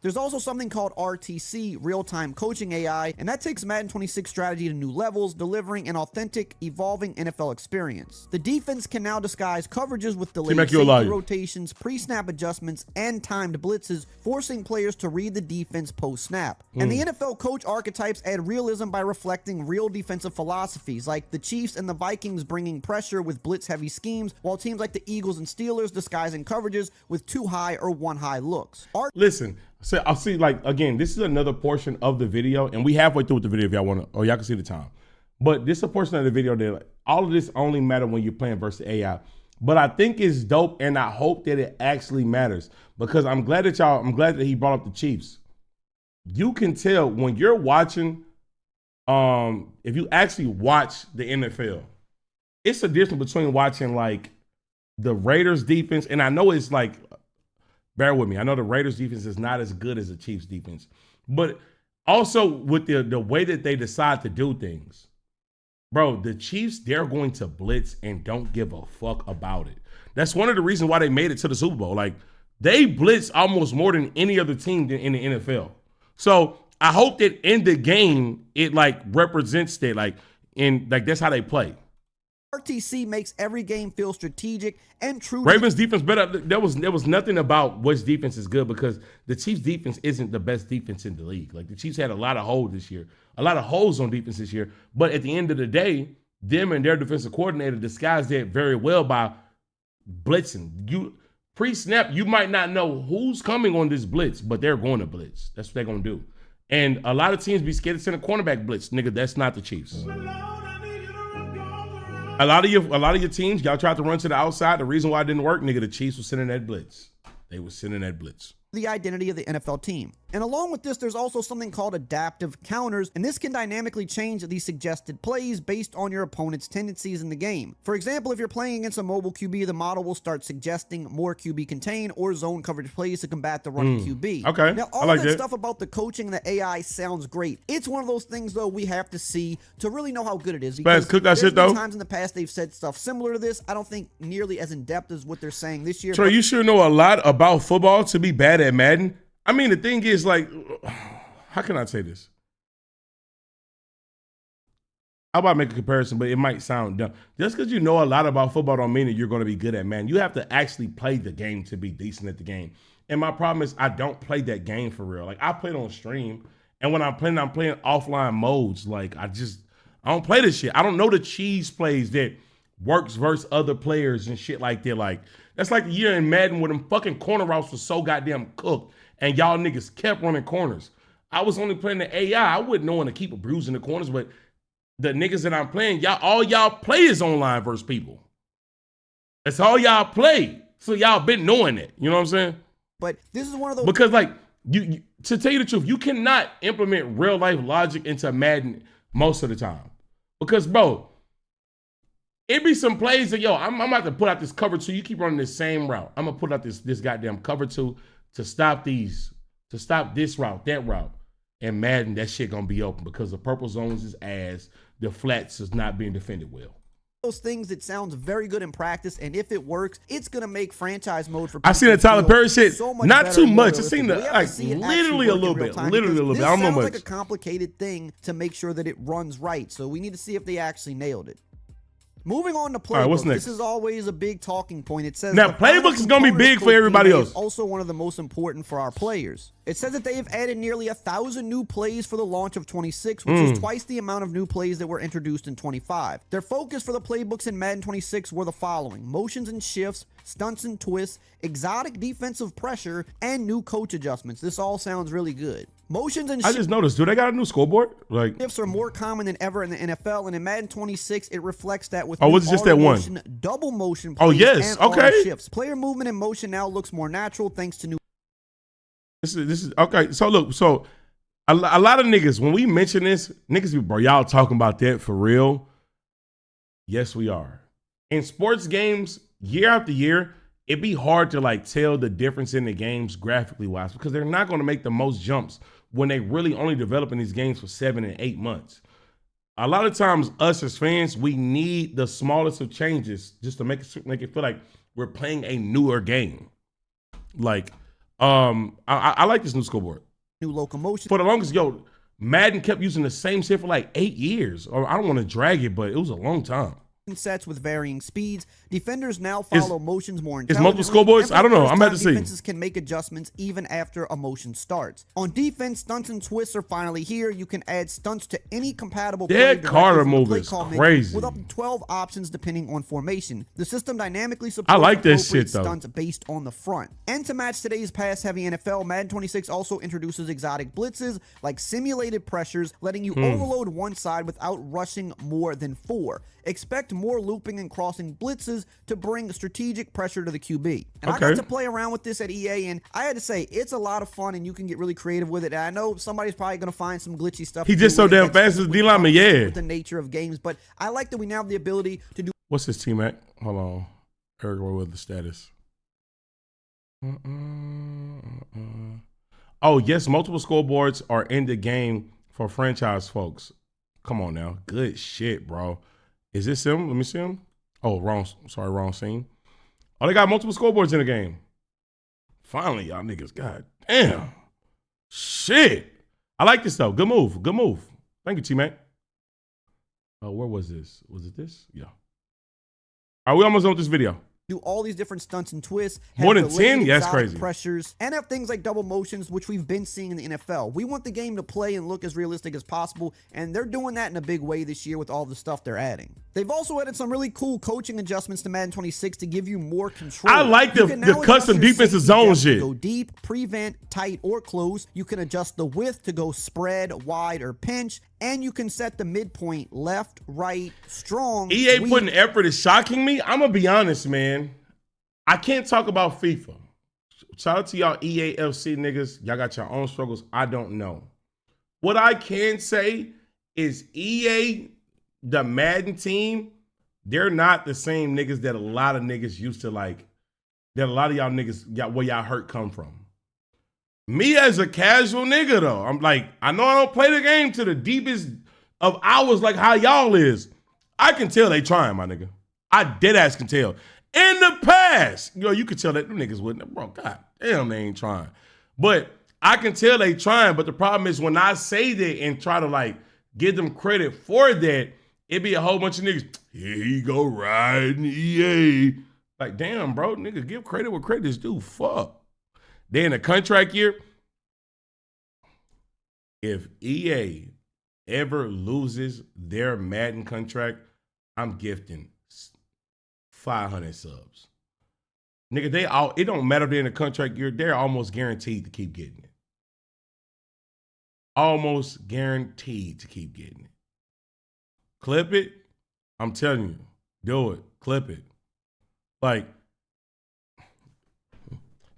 There's also something called RTC, Real-Time Coaching AI, and that takes Madden 26 strategy to new levels, delivering an authentic, evolving NFL experience. The defense can now disguise coverages with delayed safety rotations, pre-snap adjustments, and timed blitzes, forcing players to read the defense post-snap. And the NFL coach archetypes add realism by reflecting real defensive philosophies, like the Chiefs and the Vikings bringing pressure with blitz-heavy schemes, while teams like the Eagles and Steelers disguising coverages with too high or one high looks. Listen. So I'll see, like, again, this is another portion of the video, and we halfway through with the video if y'all want to, or y'all can see the time. But this is a portion of the video that, like, all of this only matter when you're playing versus AI. But I think it's dope, and I hope that it actually matters, because I'm glad that he brought up the Chiefs. You can tell when you're watching, if you actually watch the NFL, it's a difference between watching, like, the Raiders defense, and I know it's like, bear with me. I know the Raiders defense is not as good as the Chiefs defense, but also with the way that they decide to do things, bro, the Chiefs, they're going to blitz and don't give a fuck about it. That's one of the reasons why they made it to the Super Bowl. Like, they blitz almost more than any other team in the NFL. So I hope that in the game, it like represents that, like, that's how they play. RTC makes every game feel strategic and true. Ravens defense better. There was nothing about which defense is good, because the Chiefs defense isn't the best defense in the league. Like, the Chiefs had a lot of holes this year, a lot of holes on defense this year. But at the end of the day, them and their defensive coordinator disguised it very well by blitzing. You pre-snap, you might not know who's coming on this blitz, but they're going to blitz. That's what they're going to do. And a lot of teams be scared to send a cornerback blitz. Nigga, that's not the Chiefs. A lot of your teams, y'all tried to run to the outside. The reason why it didn't work, nigga, the Chiefs were sending that blitz. They were sending that blitz. The identity of the NFL team. And along with this, there's also something called adaptive counters, and this can dynamically change the suggested plays based on your opponent's tendencies in the game. For example, if you're playing against a mobile QB, the model will start suggesting more QB contain or zone coverage plays to combat the running QB. Okay, now all that stuff about the coaching and the AI sounds great. It's one of those things, though, we have to see to really know how good it is. Because cook that shit, though. Times in the past they've said stuff similar to this. I don't think nearly as in depth as what they're saying this year. Troy, you sure know a lot about football to be bad at Madden. I mean, the thing is, like, how can I say this? I'm about to make a comparison, but it might sound dumb. Just because you know a lot about football don't mean that you're going to be good at Madden. You have to actually play the game to be decent at the game. And my problem is I don't play that game for real. Like, I play it on stream, and when I'm playing offline modes. Like, I don't play this shit. I don't know the cheese plays that works versus other players and shit like that. Like, that's like the year in Madden where them fucking corner routes was so goddamn cooked, and y'all niggas kept running corners. I was only playing the AI. I wouldn't know when to keep a bruise in the corners, but the niggas that I'm playing, all y'all play is online versus people. That's all y'all play. So y'all been knowing it. You know what I'm saying? But this is one of those. Because, like, you to tell you the truth, you cannot implement real life logic into Madden most of the time. Because, bro, it be some plays that, yo, I'm about to put out this cover two. You keep running this same route. I'm going to put out this goddamn cover two to stop this route, that route. And Madden, that shit going to be open because the purple zones is ass. The flats is not being defended well. those things that sounds very good in practice, and if it works, it's gonna make franchise mode for I seen the Tyler Perry shit, so much not better too and more much. I seen the realistic. We have to like see it literally actually a work in little real bit, time, literally a because little bit. this I don't know sounds much. like a complicated thing to make sure that it runs right. So we need to see if they actually nailed it. Moving on to playbooks. right, what's next? This is always a big talking point. It says Now, the final playbooks is gonna be component big of for Coach everybody DNA else. is also one of the most important for our players. It says that they have added nearly 1,000 new plays for the launch of 26, which is twice the amount of new plays that were introduced in 25. Their focus for the playbooks in Madden 26 were the following: motions and shifts, stunts and twists, exotic defensive pressure, and new coach adjustments. This all sounds really good. Motions and I just noticed, do they got a new scoreboard? Like, shifts are more common than ever in the NFL, and in Madden 26, it reflects that with Oh, was it just that one? motion, double motion Oh, plays yes, and auto okay. shifts. Player movement and motion now looks more natural thanks to new. this is okay. So look, so a lot of niggas, when we mention this, niggas be, bro, y'all talking about that for real? Yes, we are. In sports games, year after year, it'd be hard to like tell the difference in the games graphically wise, because they're not going to make the most jumps when they really only developing these games for 7 and 8 months. A lot of times, us as fans, we need the smallest of changes just to make it feel like we're playing a newer game. Like, I like this new scoreboard. New locomotion. For the longest, Madden kept using the same shit for like 8 years. Or I don't want to drag it, but it was a long time. Sets with varying speeds. Defenders now follow motions more Is intelligently. multiple scoreboards? And for I don't the know. first I'm about time, to see. Defenses can make adjustments even after a motion starts. On defense, stunts and twists are finally here. You can add stunts to any compatible play That directly Carter from the move play is call menu crazy. with up to 12 options depending on formation. The system dynamically supports I like that appropriate shit, though. stunts based on the front. And to match today's pass-heavy NFL, Madden 26 also introduces exotic blitzes like simulated pressures, letting you overload one side without rushing more than 4. Expect more looping and crossing blitzes to bring strategic pressure to the QB. And I got Okay. to play around with this at EA, and I had to say, it's a lot of fun, and you can get really creative with it. And I know somebody's probably going to find some glitchy stuff. He to just do so with it damn that fast just as would D-lineman, come yeah. with the nature of games, but I like that we now have the ability to do What's this T-Mac? Hold on. Eric, with the status. Oh, yes, multiple scoreboards are in the game for franchise folks. Come on now. Good shit, bro. Is this him? Let me see him. Oh, wrong scene. Oh, they got multiple scoreboards in the game. Finally, y'all niggas. God damn. Shit. I like this, though. Good move. Thank you, T-Mac. Oh, where was this? Was it this? Yeah. All right, we almost done with this video. all these different stunts and twists. More have than delayed 10? Yeah, that's exotic crazy. Pressures, and have things like double motions, which we've been seeing in the NFL. We want the game to play and look as realistic as possible, and they're doing that in a big way this year with all the stuff they're adding. They've also added some really cool coaching adjustments to Madden 26 to give you more control. I like You the can now custom adjust your defensive safety zone depth to shit. Go deep, prevent, tight, or close. You can adjust the width to go spread, wide, or pinch, and you can set the midpoint left, right, strong. EA weak. putting effort is shocking me. I'm gonna be honest, man. I can't talk about FIFA. Shout out to y'all EAFC niggas. Y'all got your own struggles. I don't know. What I can say is EA, the Madden team, they're not the same niggas that a lot of niggas used to like. That a lot of y'all niggas, where y'all hurt come from. Me as a casual nigga though, I'm like, I know I don't play the game to the deepest of hours like how y'all is. I can tell they trying, my nigga. I dead ass can tell. In the past, you could tell that them niggas wouldn't. Bro, god damn, they ain't trying. But I can tell they trying. But the problem is when I say that and try to like give them credit for that, it be a whole bunch of niggas. Here he go riding EA. Like, damn, bro, nigga, give credit where credit is due. Fuck. They in a contract year. If EA ever loses their Madden contract, I'm gifting 500 subs. Nigga, it don't matter if they're in a contract year, they're almost guaranteed to keep getting it. Almost guaranteed to keep getting it. Clip it. I'm telling you. Do it. Clip it. Like,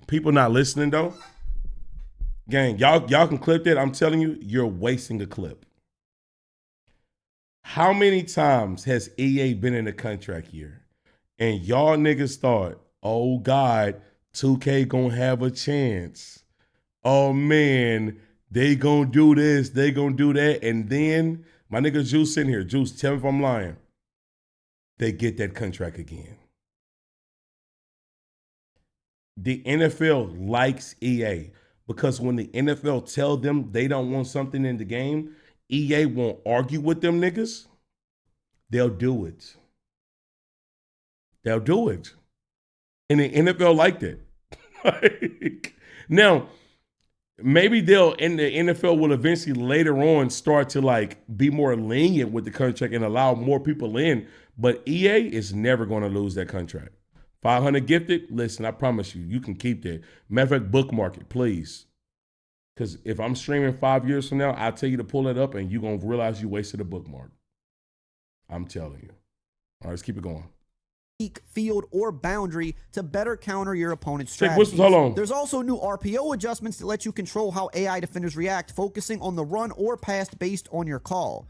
people not listening though. Gang, y'all can clip that. I'm telling you, you're wasting a clip. How many times has EA been in a contract year? And y'all niggas thought, oh God, 2K gonna have a chance. Oh man, they gonna do this, they gonna do that. And then my nigga Juice in here. Juice, tell me if I'm lying. they get that contract again. The NFL likes EA because when the NFL tell them they don't want something in the game, EA won't argue with them niggas. They'll do it. They'll do it. And the NFL like that. Now, maybe the NFL will eventually later on start to like be more lenient with the contract and allow more people in, but EA is never going to lose that contract. 500 gifted, listen, I promise you, you can keep that. Matter of fact, bookmark it, please. Because if I'm streaming 5 years from now, I'll tell you to pull it up and you're going to realize you wasted a bookmark. I'm telling you. All right, let's keep it going. Field or boundary to better counter your opponent's Check strategies. whistles, hold on. There's also new RPO adjustments that let you control how AI defenders react, focusing on the run or pass based on your call.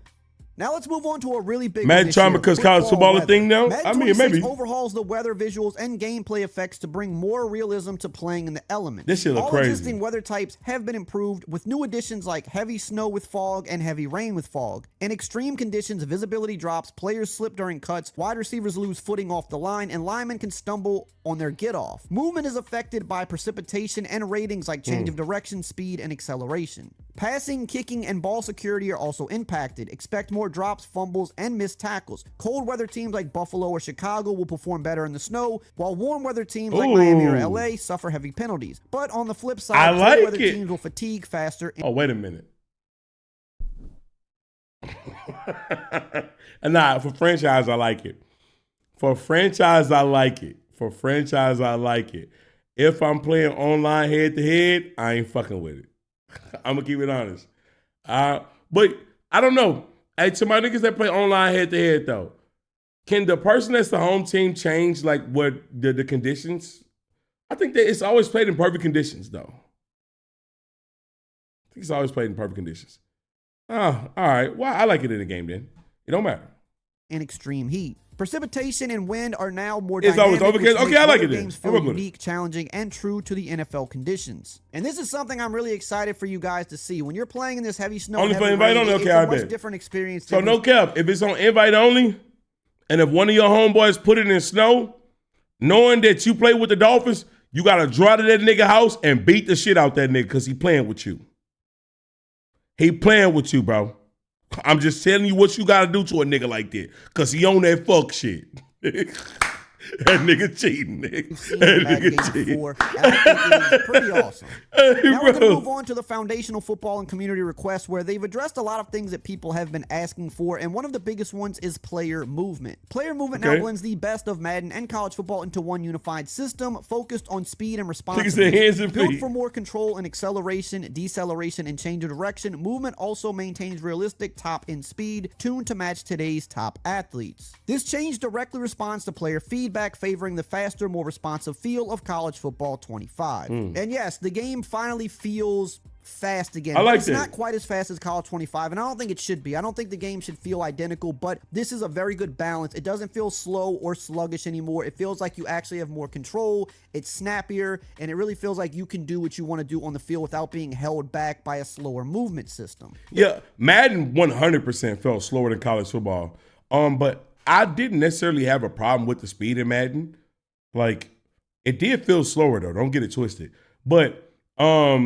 Now let's move on to a really big Madden trying because college football a thing now? Madden I mean, 26 maybe. overhauls the weather visuals and gameplay effects to bring more realism to playing in the elements. This shit look All crazy. existing weather types have been improved with new additions like heavy snow with fog and heavy rain with fog. In extreme conditions, visibility drops, players slip during cuts, wide receivers lose footing off the line, and linemen can stumble on their get-off. Movement is affected by precipitation and ratings like change of direction, speed, and acceleration. Passing, kicking, and ball security are also impacted. Expect more drops, fumbles, and missed tackles. Cold weather teams like Buffalo or Chicago will perform better in the snow, while warm weather teams like Miami or LA suffer heavy penalties. But on the flip side, cold weather teams will fatigue faster. Oh, wait a minute. Nah, for franchise, I like it. For franchise, I like it. For franchise, I like it. If I'm playing online head-to-head, I ain't fucking with it. I'm going to keep it honest. But I don't know. Hey, to my niggas that play online head-to-head, though, can the person that's the home team change, like, what the conditions? I think that it's always played in perfect conditions, though. I think it's always played in perfect conditions. Oh, all right. Well, I like it in the game, then. It don't matter. In extreme heat. Precipitation and wind are now more It's dynamic, always overcast. Okay, I like it then. games feel unique, challenging, and true to the NFL conditions. And this is something I'm really excited for you guys to see. When you're playing in this heavy snow, Only heavy for invite rain, only? it's Okay, a I much bet. different experience. So no cap. If it's on invite only, and if one of your homeboys put it in snow, knowing that you play with the Dolphins, you got to drive to that nigga house and beat the shit out that nigga because he playing with you. He playing with you, bro. I'm just telling you what you got to do to a nigga like that because he on that fuck shit. That nigga cheating, nigga. That nigga cheating. Before, and I think it is pretty awesome. Now we're going to move on to the foundational football and community requests, where they've addressed a lot of things that people have been asking for, and one of the biggest ones is player movement. Player movement now blends the best of Madden and college football into one unified system, focused on speed and responsiveness. Built for more control and acceleration, deceleration, and change of direction, movement also maintains realistic top-end speed, tuned to match today's top athletes. This change directly responds to player feedback, favoring the faster, more responsive feel of college football 25. And yes, the game finally feels fast again. I like it's not quite as fast as college 25, and I don't think it should be. I don't think the game should feel identical, but this is a very good balance. It doesn't feel slow or sluggish anymore. It feels like you actually have more control. It's snappier, and it really feels like you can do what you want to do on the field without being held back by a slower movement system. Yeah, Madden 100% felt slower than college football. But I didn't necessarily have a problem with the speed in Madden. Like, it did feel slower though. Don't get it twisted. But I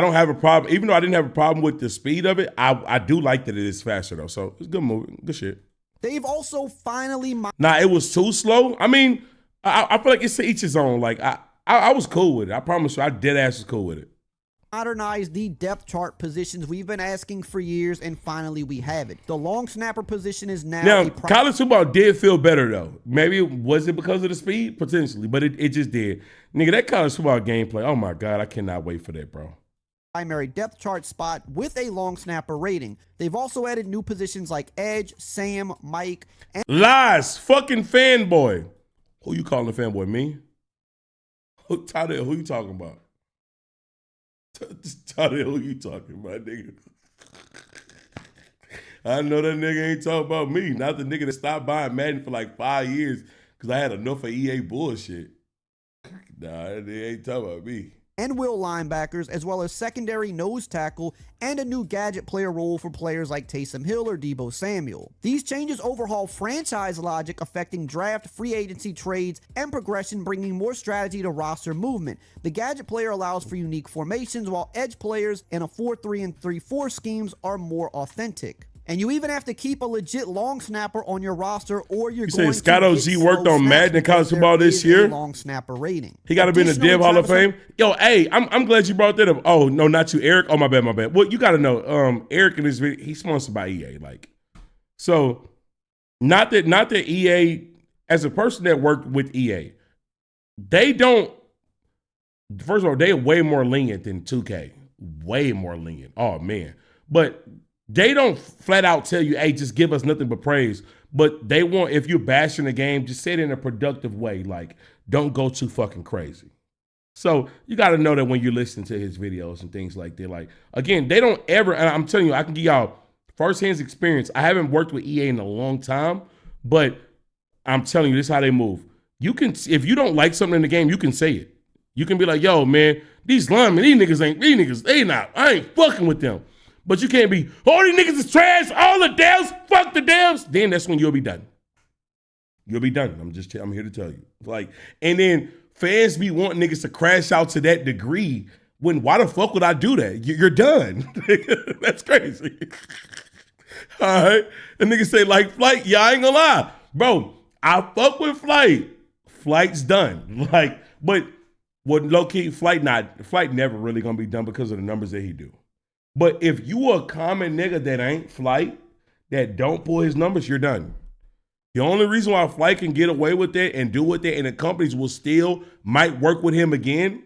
don't have a problem. Even though I didn't have a problem with the speed of it, I do like that it is faster though. So it's a good movie, good shit. They've also finally... Nah, it was too slow. I mean, I feel like it's to each his own. Like I was cool with it. I promise you, I dead ass was cool with it. Modernize the depth chart positions we've been asking for years, and finally we have it. The long snapper position is now college football did feel better though. Maybe was it because of the speed? Potentially, but it just did. Nigga, that college football gameplay, oh my God, I cannot wait for that, bro. Primary depth chart spot with a long snapper rating. They've also added new positions like Edge, Sam, Mike, and... Lies, fucking fanboy. Who you calling a fanboy, me? Tyler, who you talking about? Tyler, who you talking about, nigga? I know that nigga ain't talking about me. Not the nigga that stopped buying Madden for like 5 years because I had enough of EA bullshit. Nah, that nigga ain't talking about me. and will linebackers, as well as secondary nose tackle and a new gadget player role for players like Taysom Hill or Deebo Samuel. These changes overhaul franchise logic affecting draft, free agency trades, and progression, bringing more strategy to roster movement. The gadget player allows for unique formations, while edge players in a 4-3 and 3-4 schemes are more authentic. And you even have to keep a legit long snapper on your roster, or you're going to Scott OG worked on Madden and college football this year. Long snapper rating. He got to be in the Dev Hall of Fame. Yo, hey, I'm glad you brought that up. Oh no, not you, Eric. Oh my bad. Well, you got to know, Eric in this video, he's sponsored by EA. Like, so not that EA, as a person that worked with EA, they don't. First of all, they're way more lenient than 2K. Way more lenient. Oh man, but they don't flat out tell you, hey, just give us nothing but praise. But they want, if you're bashing the game, just say it in a productive way. Like, don't go too fucking crazy. So you got to know that when you're listening to his videos and things like that. Like, again, they don't ever, and I'm telling you, I can give y'all firsthand experience. I haven't worked with EA in a long time, but I'm telling you, this is how they move. You can, if you don't like something in the game, you can say it. You can be like, yo, man, these linemen, I ain't fucking with them. But you can't be, all these niggas is trash, all the devs, fuck the devs. Then that's when you'll be done. You'll be done. I'm here to tell you. Like, and then fans be wanting niggas to crash out to that degree when why the fuck would I do that? You're done. That's crazy. All right. The niggas say like Flight, yeah, I ain't gonna lie. Bro, I fuck with Flight. Flight's done. Like, but what low-key, Flight never really gonna be done because of the numbers that he do. But if you a common nigga that ain't Flight, that don't pull his numbers, you're done. The only reason why Flight can get away with that and do with that, and the companies will still might work with him again,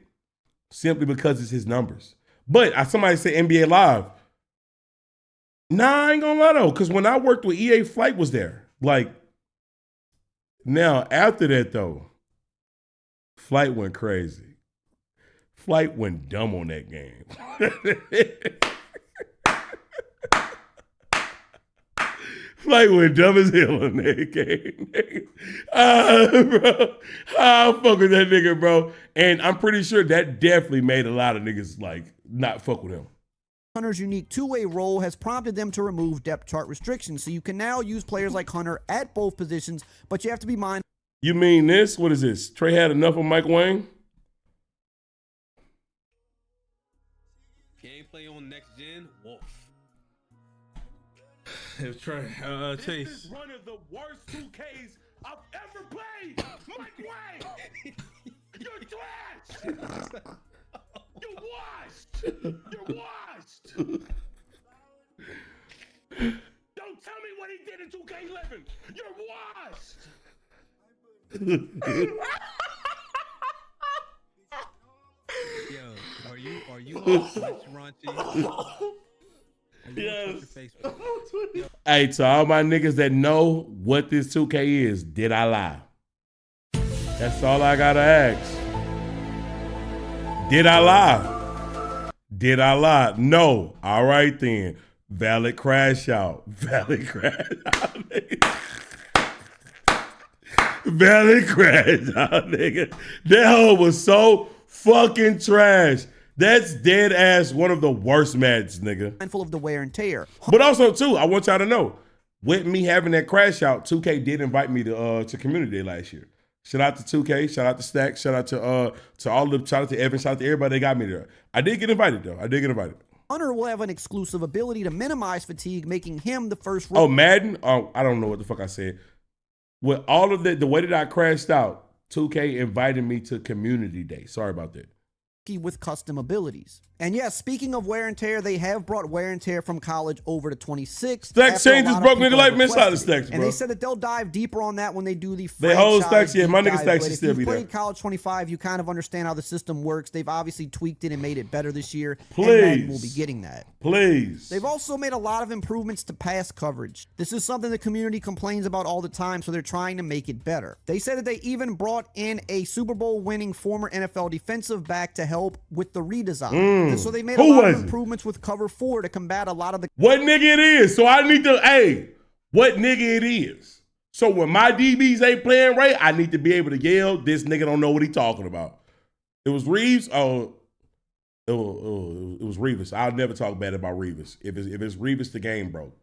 simply because it's his numbers. But somebody said NBA Live. Nah, I ain't gonna lie though, because when I worked with EA, Flight was there. Like, now after that though, Flight went crazy. Flight went dumb on that game. Flight went dumb as hell on that game. Bro. I fuck with that nigga, bro. And I'm pretty sure that definitely made a lot of niggas like not fuck with him. Hunter's unique two-way role has prompted them to remove depth chart restrictions, so you can now use players like Hunter at both positions, but you have to be mindful. You mean this? What is this? Trey had enough of Mike Wayne? Gameplay on next gen, Wolf. If Trey, Chase. This is one of the worst 2Ks I've ever played. Mike Wayne, you're trash. You're washed. You're washed. Don't tell me what he did in 2K11. You're washed. Yo, are you raunchy? Yes. Hey, to all my niggas that know what this 2K is, did I lie? That's all I gotta ask. Did I lie? Did I lie? No. All right then. Valid crash out. Valid crash out, nigga. Valid crash out, nigga. That hoe was so fucking trash. That's dead ass one of the worst Mads, nigga. Mindful of the wear and tear. But also too, I want y'all to know, with me having that crash out, 2K did invite me to Community Day last year. Shout out to 2K, shout out to Stack, shout out to all the, shout out to Evan, shout out to everybody that got me there. I did get invited though. Hunter will have an exclusive ability to minimize fatigue, making him the first. Oh, Madden? Oh, I don't know what the fuck I said. With all of that, the way that I crashed out, 2K invited me to Community Day. Sorry about that. With custom abilities. And yes, speaking of wear and tear, they have brought wear and tear from college over to 26. Stacks changes broke nigga like miss out of Stacks, bro. And they said that they'll dive deeper on that when they do the they hold Stacks, yeah, my nigga Stacks should still be there. If you played College 25, you kind of understand how the system works. They've obviously tweaked it and made it better this year. Please. And Madden will be getting that. Please. They've also made a lot of improvements to pass coverage. This is something the community complains about all the time, so they're trying to make it better. They said that they even brought in a Super Bowl winning former NFL defensive back to help with the redesign. And so they made a lot of improvements with cover 4 to combat a lot of the... What nigga it is? So I need to, hey, what nigga it is? So when my DBs ain't playing right, I need to be able to yell, this nigga don't know what he talking about. It was Reeves. Oh, It was Revis. I'll never talk bad about Revis. If it's Revis, the game broke.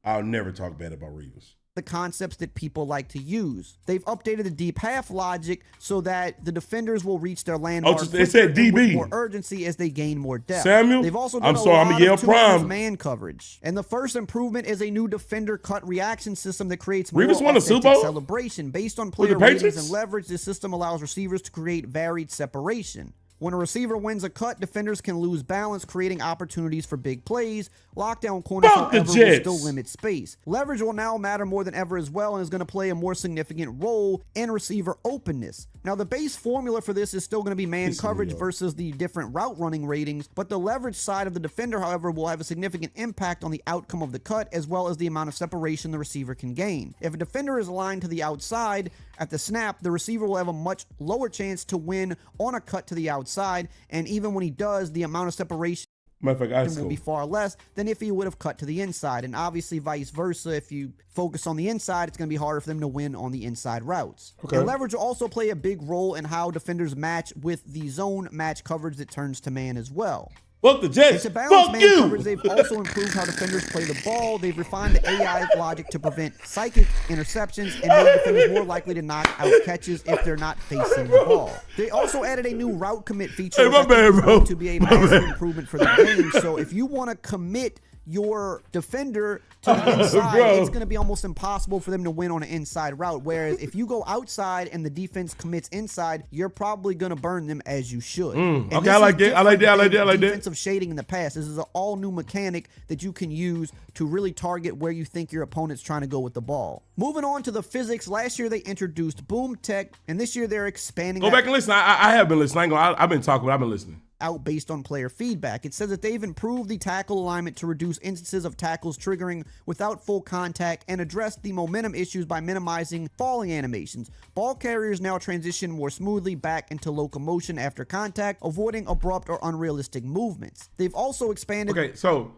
I'll never talk bad about Revis. The concepts that people like to use. They've updated the deep half logic so that the defenders will reach their landmark they said DB. with more urgency as they gain more depth. Samuel, They've also done I'm sorry, I'm a Yale Prime. man coverage. And the first improvement is a new defender cut reaction system that creates more Revis won a Super authentic Bowl? celebration. Based on With player the ratings Patriots? and leverage, this system allows receivers to create varied separation. When a receiver wins a cut, defenders can lose balance, creating opportunities for big plays. Lockdown corners, however, will still limit space. Leverage will now matter more than ever as well and is going to play a more significant role in receiver openness. Now, the base formula for this is still going to be man coverage versus the different route running ratings, but the leverage side of the defender, however, will have a significant impact on the outcome of the cut as well as the amount of separation the receiver can gain. If a defender is aligned to the outside at the snap, the receiver will have a much lower chance to win on a cut to the outside, and even when he does, the amount of separation will be far less than if he would have cut to the inside. And obviously vice versa, if you focus on the inside, it's going to be harder for them to win on the inside routes. And leverage will also play a big role in how defenders match with the zone match coverage that turns to man as well. Fuck the Jets. To balance Fuck man you. coverage, they've also improved how defenders play the ball. They've refined the AI logic to prevent psychic interceptions and made defenders more likely to knock out catches if they're not facing the ball. They also added a new route commit feature to be a massive improvement for the game. So if you want to commit your defender to the inside, it's going to be almost impossible for them to win on an inside route. Whereas if you go outside and the defense commits inside, you're probably going to burn them as you should. Okay, I like that. Defensive shading in the past. This is an all new mechanic that you can use to really target where you think your opponent's trying to go with the ball. Moving on to the physics. Last year they introduced Boom Tech, and this year they're expanding. Go back and listen. I have been listening. I've been talking, but I've been listening. Out based on player feedback. It says that they've improved the tackle alignment to reduce instances of tackles triggering without full contact and addressed the momentum issues by minimizing falling animations. Ball carriers now transition more smoothly back into locomotion after contact, avoiding abrupt or unrealistic movements. They've also expanded. Okay, so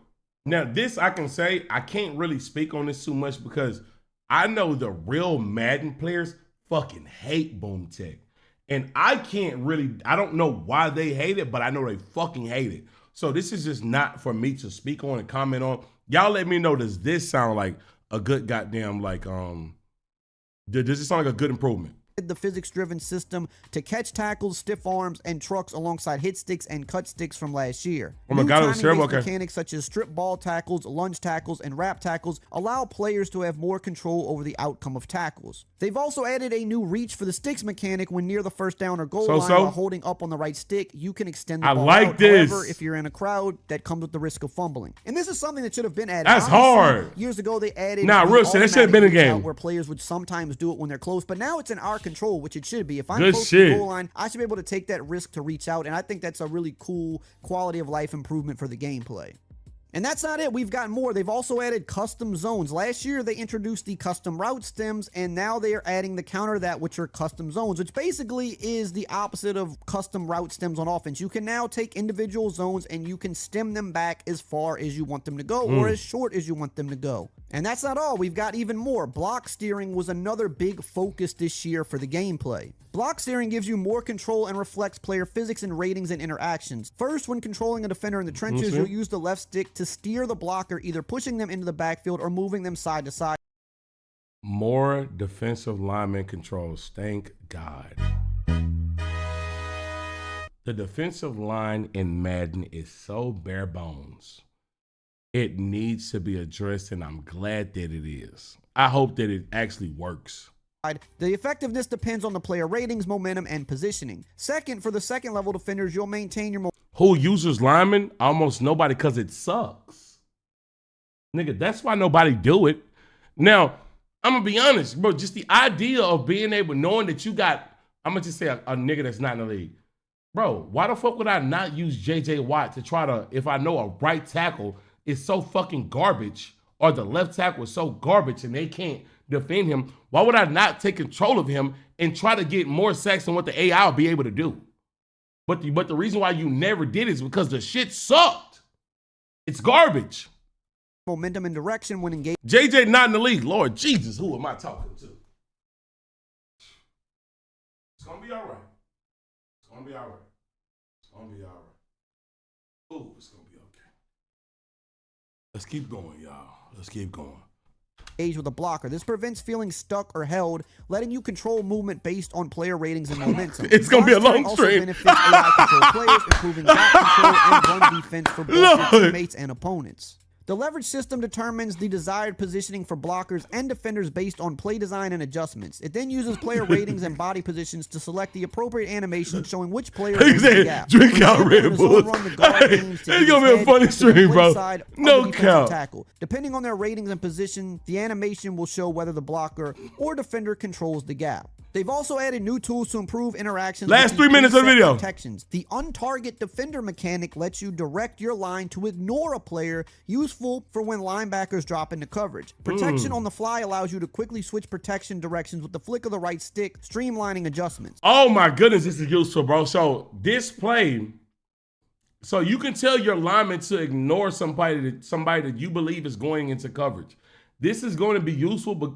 now this I can say, I can't really speak on this too much because I know the real Madden players fucking hate Boom Tech. And I don't know why they hate it, but I know they fucking hate it. So this is just not for me to speak on and comment on. Y'all let me know, does this sound like a good goddamn, does this sound like a good improvement? The physics-driven system to catch tackles, stiff arms, and trucks alongside hit sticks and cut sticks from last year. Oh my God, it was terrible. Okay. Mechanics such as strip ball tackles, lunge tackles, and wrap tackles allow players to have more control over the outcome of tackles. They've also added a new reach for the sticks mechanic when near the first down or goal line while holding up on the right stick. You can extend the ball out. However, if you're in a crowd, that comes with the risk of fumbling. And this is something that should have been added. That's hard. Years ago, they added real shit. That should have been a game where players would sometimes do it when they're close, but now it's in our control, which it should be. If I'm close to the goal line, I should be able to take that risk to reach out, and I think that's a really cool quality of life improvement for the gameplay. And that's not it. We've got more. They've also added custom zones. Last year, they introduced the custom route stems, and now they are adding the counter to that, which are custom zones, which basically is the opposite of custom route stems on offense. You can now take individual zones and you can stem them back as far as you want them to go or as short as you want them to go. And that's not all. We've got even more. Block steering was another big focus this year for the gameplay. Block steering gives you more control and reflects player physics and ratings and interactions. First, when controlling a defender in the trenches, you'll use the left stick to steer the blocker, either pushing them into the backfield or moving them side to side. More defensive lineman controls. Thank God. The defensive line in Madden is so bare bones. It needs to be addressed, and I'm glad that it is. I hope that it actually works. The effectiveness depends on the player ratings, momentum, and positioning. Second, for the second level defenders, you'll maintain your Who uses linemen? Almost nobody, because it sucks. Nigga, that's why nobody do it. Now, I'm going to be honest, bro, just the idea of being able, knowing that you got, I'm going to just say a nigga that's not in the league. Bro, why the fuck would I not use J.J. Watt to try to, if I know a right tackle is so fucking garbage, or the left tackle is so garbage and they can't defend him, why would I not take control of him and try to get more sacks than what the AI will be able to do? But the reason why you never did is because the shit sucked. It's garbage. Momentum and direction when engaged. JJ not in the league. Lord Jesus, who am I talking to? It's gonna be all right. It's gonna be all right. It's gonna be all right. Oh, it's gonna be okay. Let's keep going, y'all. Let's keep going. With a blocker. This prevents feeling stuck or held, letting you control movement based on player ratings and momentum. It's going to be a long also stream. benefits AI control players, improving back control and run defense for both your teammates and opponents. The leverage system determines the desired positioning for blockers and defenders based on play design and adjustments. It then uses player ratings and body positions to select the appropriate animation showing which player is in the gap. Drink out Red Bulls. Hey, it's going to be a funny stream, bro. No count. Tackle. Depending on their ratings and position, the animation will show whether the blocker or defender controls the gap. They've also added new tools to improve interactions. Last 3 minutes of the video. Protections. The untarget defender mechanic lets you direct your line to ignore a player, useful for when linebackers drop into coverage. Protection on the fly allows you to quickly switch protection directions with the flick of the right stick, streamlining adjustments. Oh my goodness, this is useful, bro. So this play, so you can tell your lineman to ignore somebody that you believe is going into coverage. This is going to be useful, but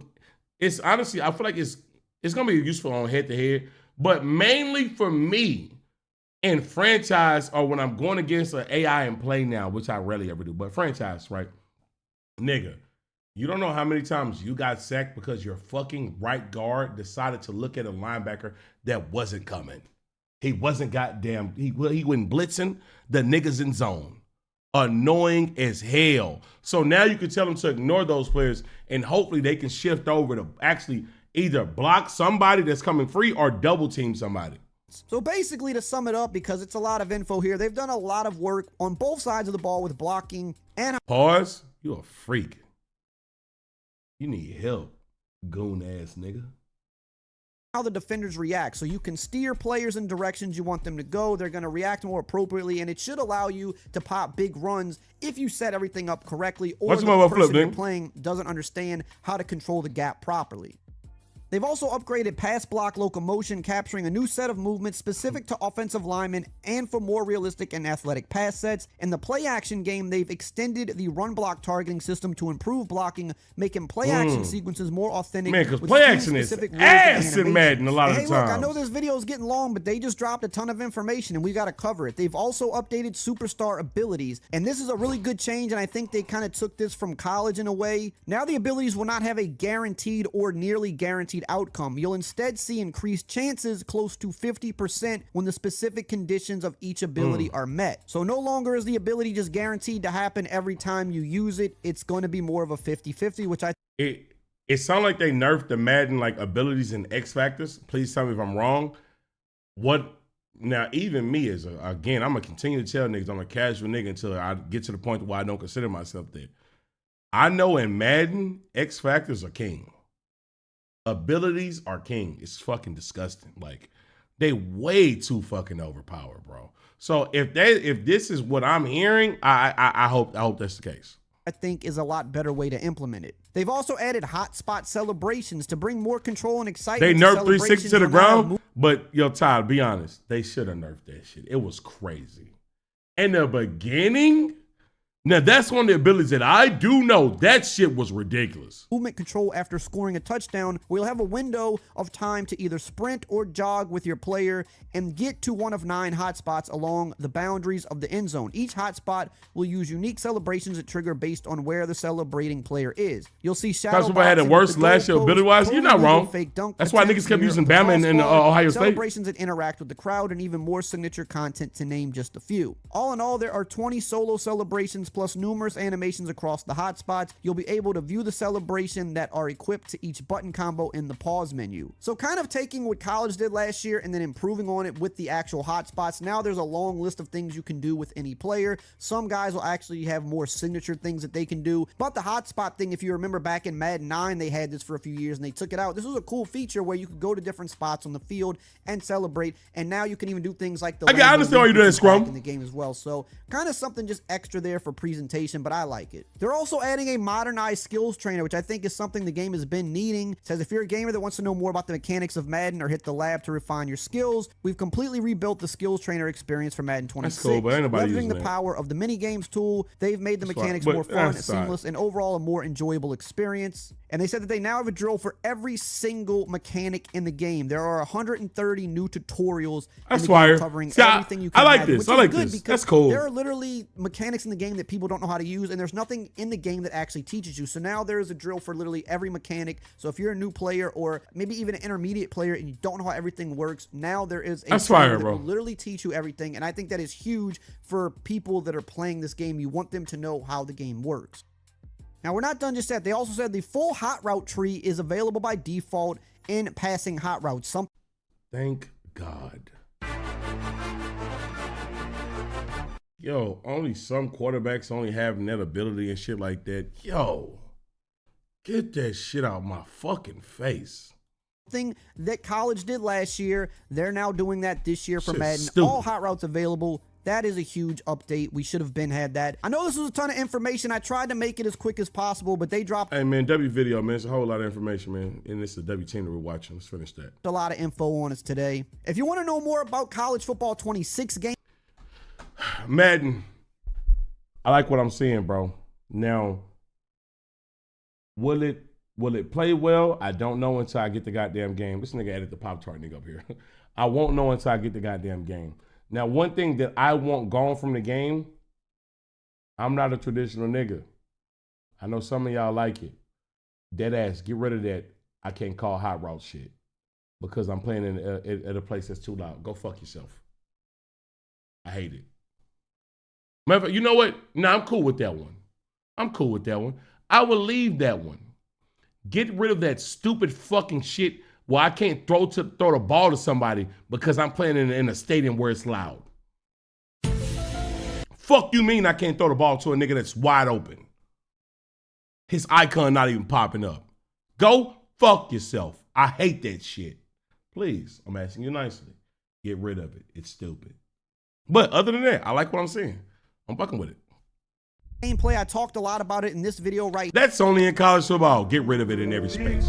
it's honestly, I feel like it's going to be useful on head-to-head, but mainly for me in franchise or when I'm going against an AI and play now, which I rarely ever do, but franchise, right? Nigga, you don't know how many times you got sacked because your fucking right guard decided to look at a linebacker that wasn't coming. He wasn't goddamn, he wasn't blitzing the niggas in zone. Annoying as hell. So now you can tell them to ignore those players and hopefully they can shift over to actually either block somebody that's coming free or double team somebody. So basically, to sum it up, because it's a lot of info here, they've done a lot of work on both sides of the ball with blocking and... Pause. You a freak. You need help, goon ass nigga. How the defenders react. So you can steer players in directions you want them to go. They're going to react more appropriately, and it should allow you to pop big runs if you set everything up correctly or the person you're playing doesn't understand how to control the gap properly. They've also upgraded pass block locomotion, capturing a new set of movements specific to offensive linemen and for more realistic and athletic pass sets. In the play action game, they've extended the run block targeting system to improve blocking, making play action sequences more authentic. Man, because play action is ass in Madden a lot of times. Look, I know this video is getting long, but they just dropped a ton of information and we got to cover it. They've also updated superstar abilities, and this is a really good change, and I think they kind of took this from college in a way. Now the abilities will not have a guaranteed or nearly guaranteed outcome. You'll instead see increased chances close to 50% when the specific conditions of each ability are met. So no longer is the ability just guaranteed to happen every time you use it. It's going to be more of a 50-50, which it sounds like they nerfed the Madden like abilities and X factors. Please tell me if I'm wrong. Now, even me again, I'm gonna continue to tell niggas I'm a casual nigga until I get to the point where I don't consider myself that. I know in Madden, X factors are king. Abilities are king. It's fucking disgusting. Like, they way too fucking overpowered, bro. So if this is what I'm hearing, I hope that's the case. I think is a lot better way to implement it. They've also added hotspot celebrations to bring more control and excitement. They nerfed 360 to the ground, but yo, Ty, be honest, they should have nerfed that shit. It was crazy. In the beginning, now that's one of the abilities that I do know that shit was ridiculous. Movement control after scoring a touchdown, where you'll have a window of time to either sprint or jog with your player and get to one of 9 hotspots along the boundaries of the end zone. Each hotspot will use unique celebrations that trigger based on where the celebrating player is. You'll see shadow boxing had the worst last year ability-wise. You're not wrong. That's why niggas kept using Bama and Ohio State. Celebrations that interact with the crowd and even more signature content, to name just a few. All in all, there are 20 solo celebrations plus numerous animations across the hotspots. You'll be able to view the celebration that are equipped to each button combo in the pause menu. So kind of taking what college did last year and then improving on it with the actual hotspots. Now there's a long list of things you can do with any player. Some guys will actually have more signature things that they can do, but the hotspot thing, if you remember back in Madden 9, they had this for a few years and they took it out. This was a cool feature where you could go to different spots on the field and celebrate, and now you can even do things like the I understand why you do that, Scrum, in the game as well. So kind of something just extra there for presentation, but I like it. They're also adding a modernized skills trainer, which I think is something the game has been needing. It says if you're a gamer that wants to know more about the mechanics of Madden or hit the lab to refine your skills, we've completely rebuilt the skills trainer experience for Madden 26. That's cool, but ain't nobody leveraging the that. power of the mini games tool, they've made the mechanics more fun, seamless, and overall a more enjoyable experience. And they said that they now have a drill for every single mechanic in the game. There are 130 new tutorials in the game covering everything you can I like imagine, this. which I like is good this. because That's cool. there are literally mechanics in the game that people don't know how to use, and there's nothing in the game that actually teaches you. So now there is a drill for literally every mechanic. So if you're a new player or maybe even an intermediate player and you don't know how everything works, now there is a drill that will literally teach you everything. And I think that is huge for people that are playing this game. You want them to know how the game works. Now, we're not done just yet. They also said the full hot route tree is available by default in passing hot routes. Thank God. Yo, only some quarterbacks only have that ability and shit like that. Yo, get that shit out my fucking face. Thing that college did last year, they're now doing that this year for Shit's Madden. stupid. All hot routes available. That is a huge update. We should have been had that. I know this was a ton of information. I tried to make it as quick as possible, but they dropped Hey, man, W video, man. It's a whole lot of information, man. And it's the W team that we're watching. Let's finish that. a lot of info on us today. If you want to know more about college football 26 games, Madden, I like what I'm seeing, bro. Now, will it play well? I don't know until I get the goddamn game. This nigga added the Pop-Tart nigga up here. I won't know until I get the goddamn game. Now, one thing that I want gone from the game, I'm not a traditional nigga. I know some of y'all like it. Dead ass, get rid of that I can't call hot route shit because I'm playing at a place that's too loud. Go fuck yourself. I hate it. Matter of fact, you know what? Nah, I'm cool with that one. I'm cool with that one. I will leave that one. Get rid of that stupid fucking shit where I can't throw the ball to somebody because I'm playing in a stadium where it's loud. Fuck you mean I can't throw the ball to a nigga that's wide open? His icon not even popping up. Go fuck yourself. I hate that shit. Please, I'm asking you nicely. Get rid of it. It's stupid. But other than that, I like what I'm seeing. I'm fucking with it. gameplay, I talked a lot about it in this video right That's only in college football. Get rid of it in every space.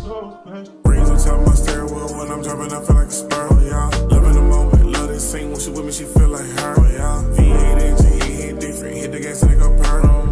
Rings on top of my stairwell when I'm driving, I feel like a sparrow, yeah. Living the moment, love this scene. When she with me, she feel like her, yeah. V8 engine, hit different, hit the gas and it go purr.